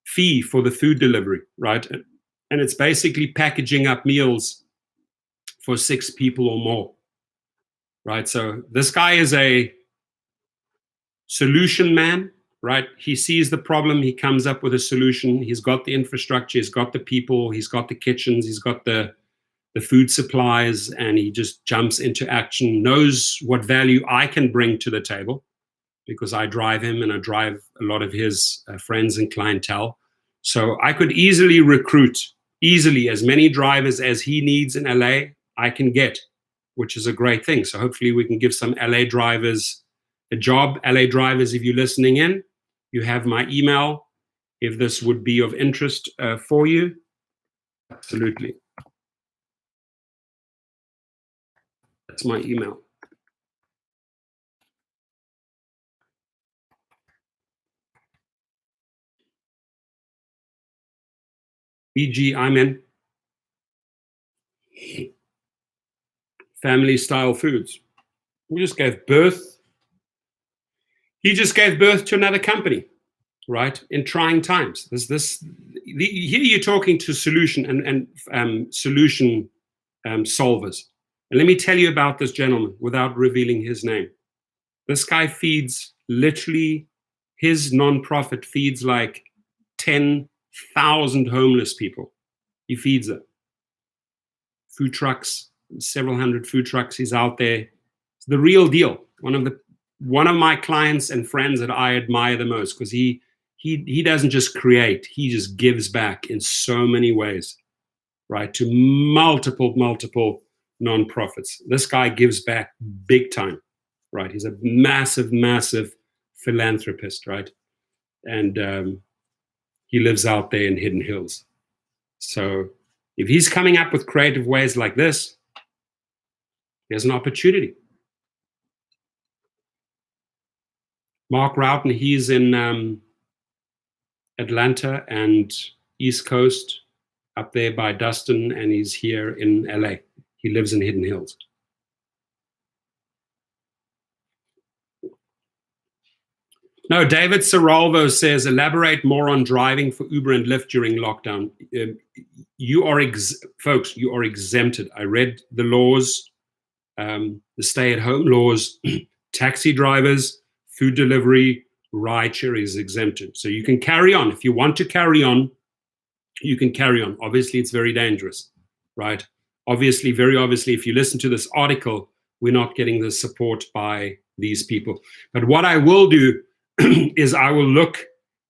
fee for the food delivery, right? And it's basically packaging up meals for 6 people or more, right? So this guy is a solution man, right? He sees the problem, he comes up with a solution. He's got the infrastructure, he's got the people, he's got the kitchens, he's got the food supplies, and he just jumps into action, knows what value I can bring to the table because I drive him and I drive a lot of his friends and clientele. So I could easily recruit as many drivers as he needs in LA, I can get, which is a great thing. So hopefully we can give some LA drivers a job. LA drivers, if you're listening in, you have my email. If this would be of interest for you, absolutely. That's my email. BG, I'm in. Family style foods. We just gave birth. He just gave birth to another company. right? In trying times. Here you're talking to solution and solution solvers. And let me tell you about this gentleman without revealing his name. This guy feeds literally, his nonprofit feeds like 10,000 homeless people. He feeds them. Food trucks, several hundred food trucks. He's out there. It's the real deal. One of my clients and friends that I admire the most, because he doesn't just create, he just gives back in so many ways, right? To multiple nonprofits. This guy gives back big time, right? He's a massive philanthropist, right? And he lives out there in Hidden Hills. So if he's coming up with creative ways like this, there's an opportunity. Mark Roughton, he's in Atlanta and East Coast, up there by Dustin, and he's here in LA. He lives in Hidden Hills. No, David Saralvo says, elaborate more on driving for Uber and Lyft during lockdown. Folks, you are exempted. I read the laws, the stay-at-home laws. Taxi drivers, food delivery, rideshare is exempted. So you can carry on. If you want to carry on, you can carry on. Obviously, it's very dangerous, right? Very obviously, if you listen to this article, we're not getting the support by these people. But what I will do is I will look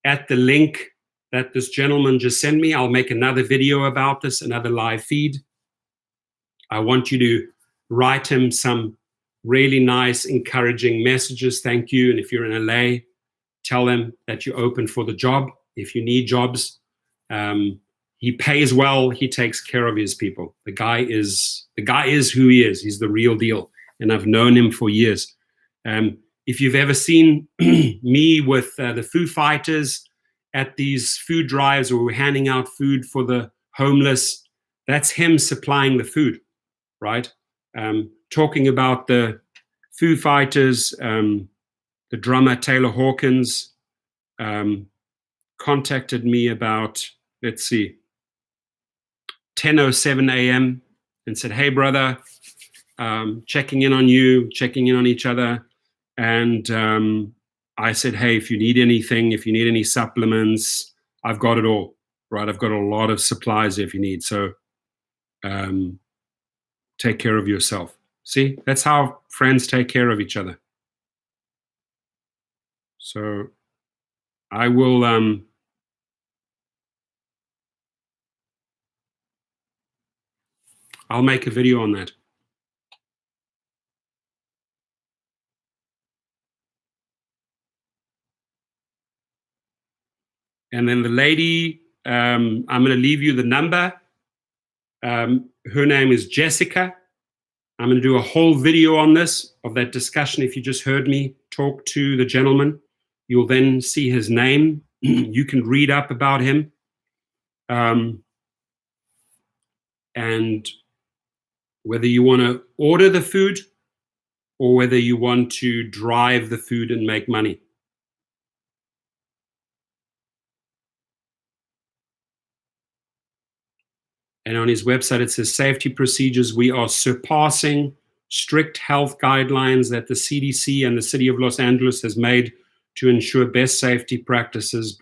at the link that this gentleman just sent me. I'll make another video about this, another live feed. I want you to write him some really nice, encouraging messages. Thank you. And if you're in LA, tell them that you're open for the job. If you need jobs, he pays well. He takes care of his people. The guy is who he is. He's the real deal. And I've known him for years. If you've ever seen me with the Foo Fighters at these food drives where we're handing out food for the homeless, that's him supplying the food, right? Talking about the Foo Fighters, the drummer Taylor Hawkins contacted me about, 10:07 a.m. and said, hey, brother, checking in on you, checking in on each other. And I said, hey, if you need anything, if you need any supplements, I've got it all, right? I've got a lot of supplies if you need. So take care of yourself. See, that's how friends take care of each other. So I will I'll make a video on that. And then the lady, I'm going to leave you the number. Her name is Jessica. I'm going to do a whole video on this, of that discussion. If you just heard me talk to the gentleman, you'll then see his name. You can read up about him. And whether you want to order the food or whether you want to drive the food and make money. And on his website, it says safety procedures. We are surpassing strict health guidelines that the CDC and the city of Los Angeles has made to ensure best safety practices.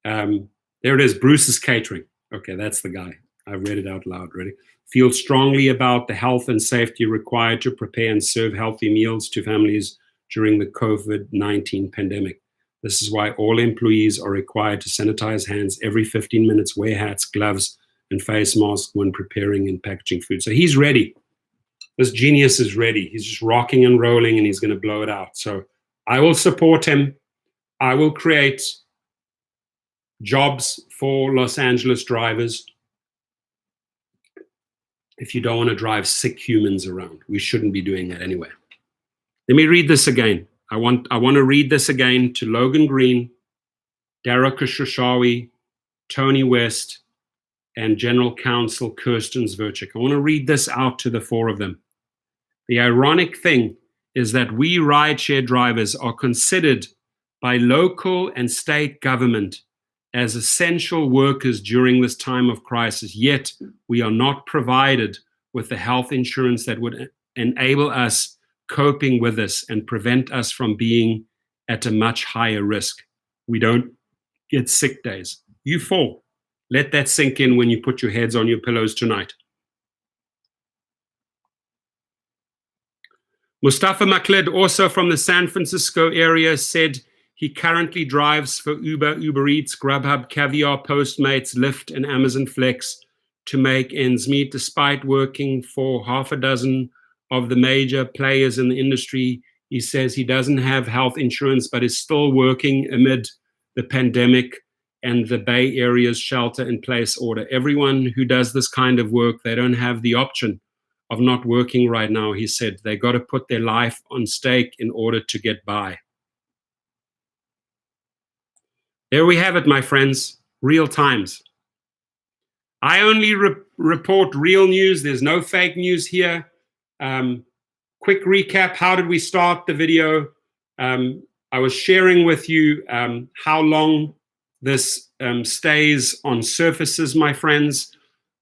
There it is, Bruce's Catering. Okay, that's the guy. I read it out loud, ready? Feel strongly about the health and safety required to prepare and serve healthy meals to families during the COVID-19 pandemic. This is why all employees are required to sanitize hands every 15 minutes, wear hats, gloves, and face masks when preparing and packaging food. So he's ready. This genius is ready. He's just rocking and rolling, and he's going to blow it out. So I will support him. I will create jobs for Los Angeles drivers. If you don't want to drive sick humans around, we shouldn't be doing that anyway. Let me read this again. I want to read this again to Logan Green, Darragh Khosrowshahi, Tony West, and General Counsel Kirsten Zverchik. I want to read this out to the four of them. The ironic thing is that we rideshare drivers are considered by local and state government as essential workers during this time of crisis, yet we are not provided with the health insurance that would enable us coping with this and prevent us from being at a much higher risk. We don't get sick days. You fall. Let that sink in when you put your heads on your pillows tonight. Mustafa Maklid, also from the San Francisco area, said he currently drives for Uber, Uber Eats, Grubhub, Caviar, Postmates, Lyft, and Amazon Flex to make ends meet, despite working for half a dozen of the major players in the industry. He says he doesn't have health insurance, but is still working amid the pandemic and the Bay Area's shelter-in-place order. Everyone who does this kind of work, they don't have the option of not working right now, he said. They got to put their life on stake in order to get by. There we have it, my friends. Real times. I only report real news. There's no fake news here. Quick recap. How did we start the video? I was sharing with you how long this stays on surfaces, my friends.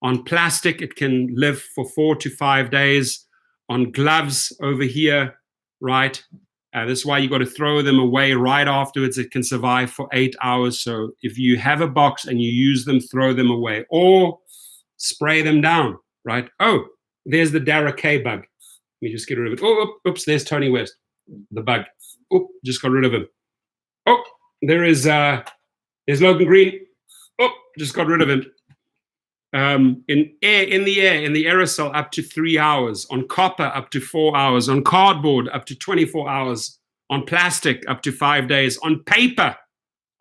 On plastic, it can live for 4 to 5 days. On gloves over here, right? This is why you got to throw them away right afterwards. It can survive for 8 hours. So if you have a box and you use them, throw them away or spray them down, right? Oh, there's the Dara K bug. Let me just get rid of it. Oh, oops, there's Tony West, the bug. Oh, just got rid of him. Oh, there's Logan Green. Oh, just got rid of him. In the aerosol up to 3 hours, on copper up to 4 hours, on cardboard up to 24 hours, on plastic up to 5 days, on paper,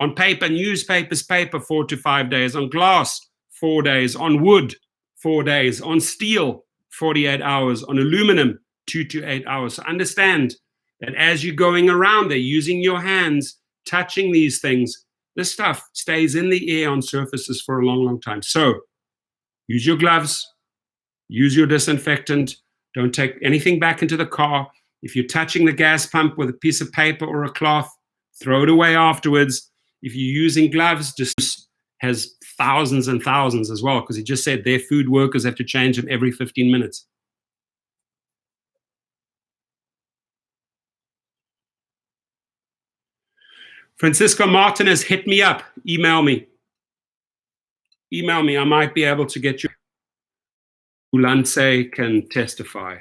newspapers, paper 4 to 5 days, on glass 4 days, on wood 4 days, on steel 48 hours, on aluminum 2 to 8 hours. So understand that as you're going around there, using your hands, touching these things, this stuff stays in the air on surfaces for a long, long time. So use your gloves, use your disinfectant, don't take anything back into the car. If you're touching the gas pump with a piece of paper or a cloth, throw it away afterwards. If you're using gloves, just has thousands and thousands as well, because he just said their food workers have to change them every 15 minutes. Francisco Martinez, hit me up, email me. Email me, I might be able to get you. Ulance can testify.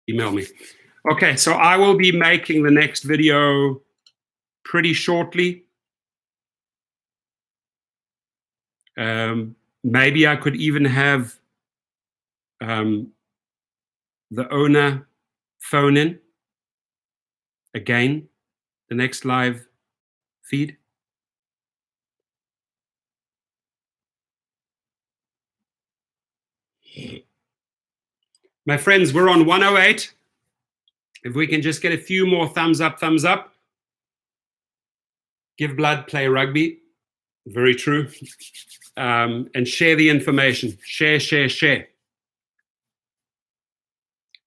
Email me. Okay, so I will be making the next video pretty shortly. Maybe I could even have the owner phone in again, the next live feed. My friends, we're on 108. If we can just get a few more thumbs up. Give blood, play rugby. Very true. And share the information. Share.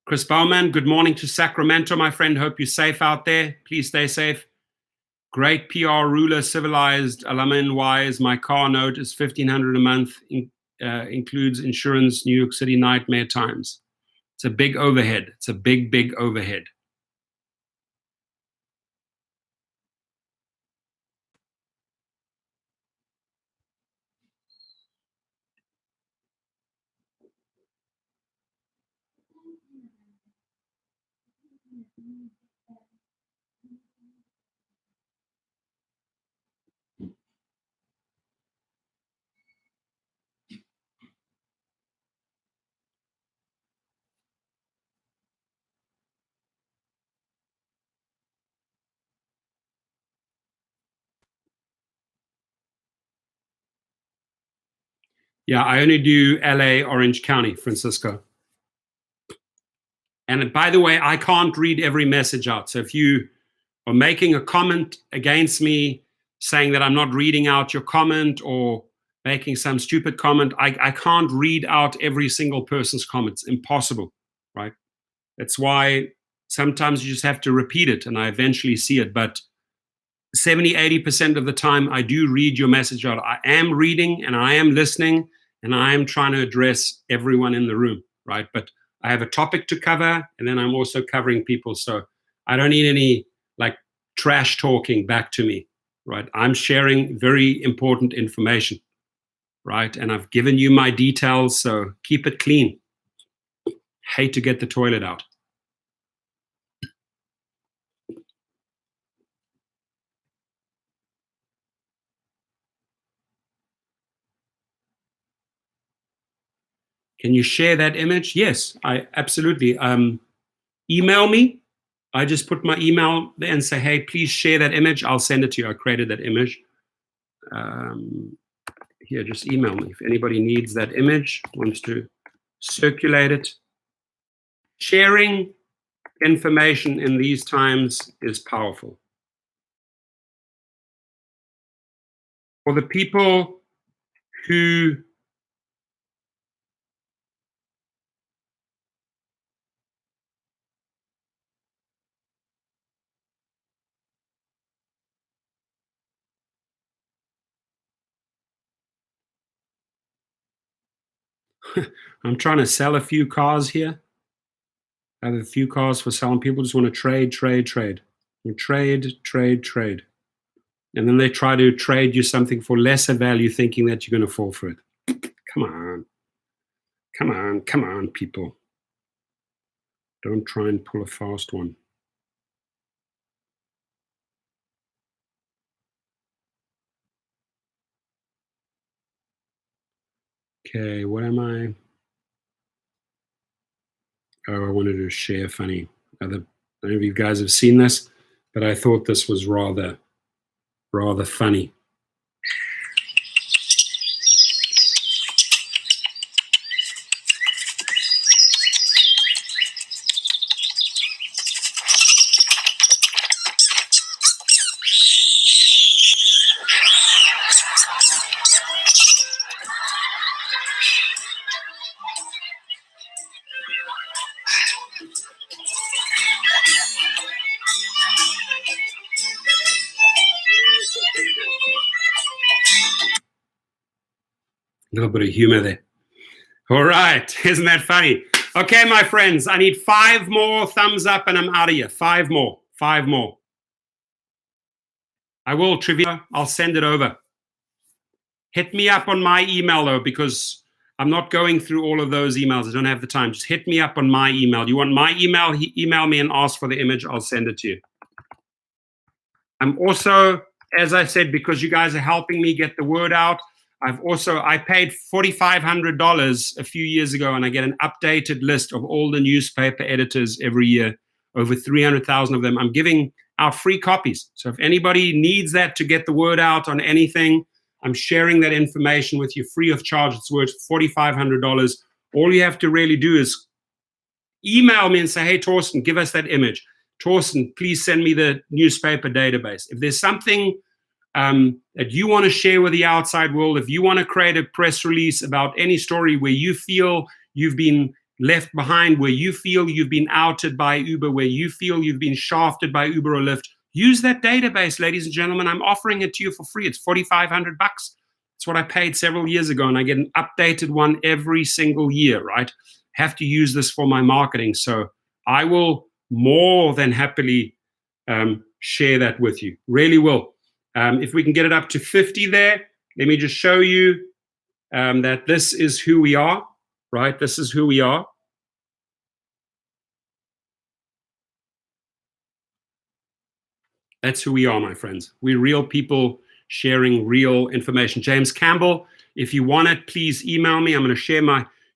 Chris Bowman, good morning to Sacramento, my friend. Hope you're safe out there. Please stay safe. Great PR ruler, civilized, alamin-wise. My car note is $1,500 a month, includes insurance, New York City nightmare times. It's a big overhead. It's a big overhead. Yeah, I only do LA, Orange County, Francisco. And by the way, I can't read every message out. So if you are making a comment against me, saying that I'm not reading out your comment, or making some stupid comment. I can't read out every single person's comments. Impossible, right? That's why sometimes you just have to repeat it, and I eventually see it. But 70-80% of the time, I do read your message out. I am reading, and I am listening, and I am trying to address everyone in the room, right? But I have a topic to cover, and then I'm also covering people. So I don't need any like trash talking back to me, right? I'm sharing very important information, right? And I've given you my details, so keep it clean. Hate to get the toilet out. Can you share that image? Yes, I absolutely. Email me. I just put my email there and say, hey, please share that image. I'll send it to you. I created that image. Here, just email me. If anybody needs that image, wants to circulate it. Sharing information in these times is powerful. For the people who I'm trying to sell a few cars here. I have a few cars for selling. People just want to trade. You trade. And then they try to trade you something for lesser value, thinking that you're going to fall for it. Come on, people. Don't try and pull a fast one. Okay, what am I? Oh, I wanted to share funny. I don't know if you guys have seen this, but I thought this was rather funny. A little bit of humor there. All right, isn't that funny? Okay, my friends, I need 5 more thumbs up and I'm out of here. 5 more. I will, Trivia. I'll send it over. Hit me up on my email, though, because I'm not going through all of those emails. I don't have the time. Just hit me up on my email. You want my email? Email me and ask for the image. I'll send it to you. I'm also, as I said, because you guys are helping me get the word out, I paid $4,500 a few years ago, and I get an updated list of all the newspaper editors every year, over 300,000 of them. I'm giving out free copies. So if anybody needs that to get the word out on anything, I'm sharing that information with you free of charge. It's worth $4,500. All you have to really do is email me and say, hey, Torsten, give us that image. Torsten, please send me the newspaper database. If there's something that you want to share with the outside world, if you want to create a press release about any story where you feel you've been left behind, where you feel you've been outed by Uber, where you feel you've been shafted by Uber or Lyft, use that database, ladies and gentlemen. I'm offering it to you for free. It's $4,500. It's what I paid several years ago, and I get an updated one every single year, right? Have to use this for my marketing. So I will more than happily share that with you. Really will. If we can get it up to 50 there, let me just show you that this is who we are, right? This is who we are. That's who we are, my friends. We're real people sharing real information. James Campbell, if you want it, please email me. I'm going to share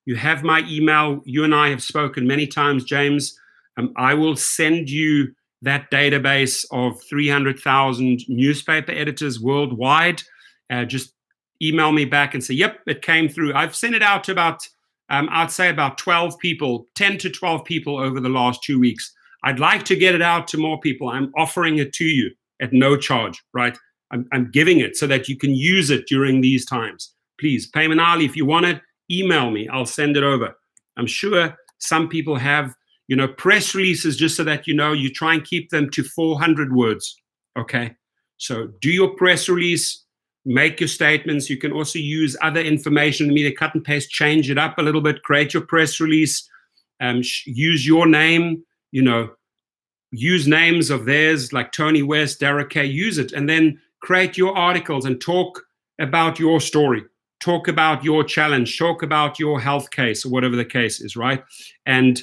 you have my email. You and I have spoken many times, James. I will send you that database of 300,000 newspaper editors worldwide. Just email me back and say, yep, it came through. I've sent it out to about, I'd say about 12 people, 10 to 12 people over the last 2 weeks. I'd like to get it out to more people. I'm offering it to you at no charge, right? I'm giving it so that you can use it during these times. please. Payment Ali, if you want it, email me. I'll send it over. I'm sure some people have, press releases, just so that you try and keep them to 400 words, okay? So do your press release, make your statements. You can also use other information, me to cut and paste, change it up a little bit, create your press release, use your name, use names of theirs like Tony West, Derek Kay, use it, and then create your articles and talk about your story, talk about your challenge, talk about your health case or whatever the case is, right? And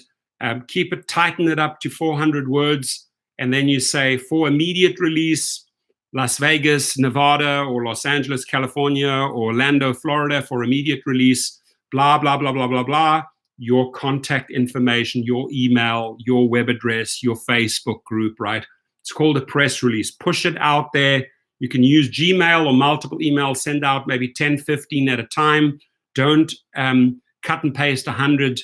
keep it, tighten it up to 400 words. And then you say, for immediate release, Las Vegas, Nevada, or Los Angeles, California, or Orlando, Florida, for immediate release, blah, blah, blah, blah, blah, blah. Your contact information, your email, your web address, your Facebook group, right? It's called a press release. Push it out there. You can use Gmail or multiple emails, send out maybe 10, 15 at a time. Don't cut and paste 100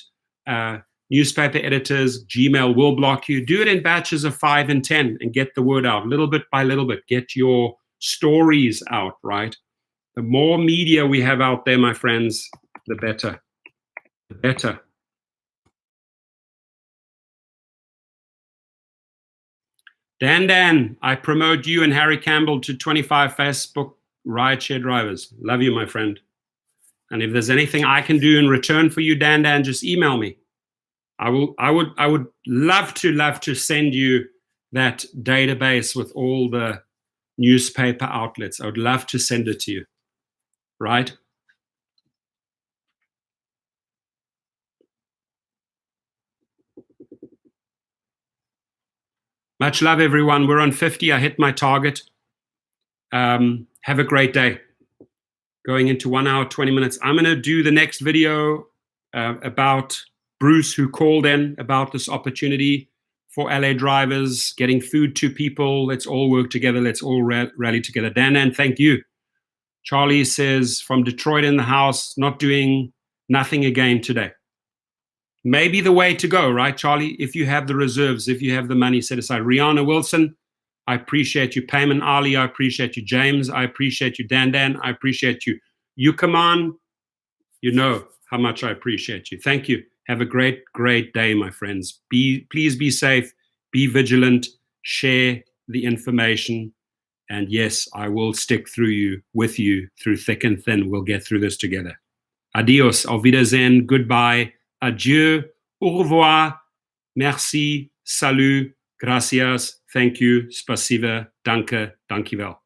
newspaper editors. Gmail will block you. Do it in batches of 5 and 10 and get the word out little bit by little bit. Get your stories out, right? The more media we have out there, my friends, the better. The better. Dan, I promote you and Harry Campbell to 25 Facebook Rideshare Drivers. Love you, my friend. And if there's anything I can do in return for you, Dan, just email me. I would love to send you that database with all the newspaper outlets. I would love to send it to you, right? Much love, everyone. We're on 50. I hit my target. Have a great day. Going into 1 hour, 20 minutes. I'm going to do the next video about Bruce, who called in about this opportunity for LA drivers, getting food to people. Let's all work together. Let's all rally together. Dan, thank you. Charlie says, from Detroit in the house, not doing nothing again today. Maybe the way to go, right, Charlie? If you have the reserves, if you have the money set aside. Rihanna Wilson, I appreciate you. Payman Ali, I appreciate you. James, I appreciate you. Dan, I appreciate you. You come on, you know how much I appreciate you. Thank you. Have a great, great day, my friends. Please be safe, be vigilant, share the information. And yes, I will stick with you through thick and thin. We'll get through this together. Adios, auf Wiedersehen, goodbye, adieu, au revoir, merci, salut, gracias, thank you, spasiba, danke, dankjewel.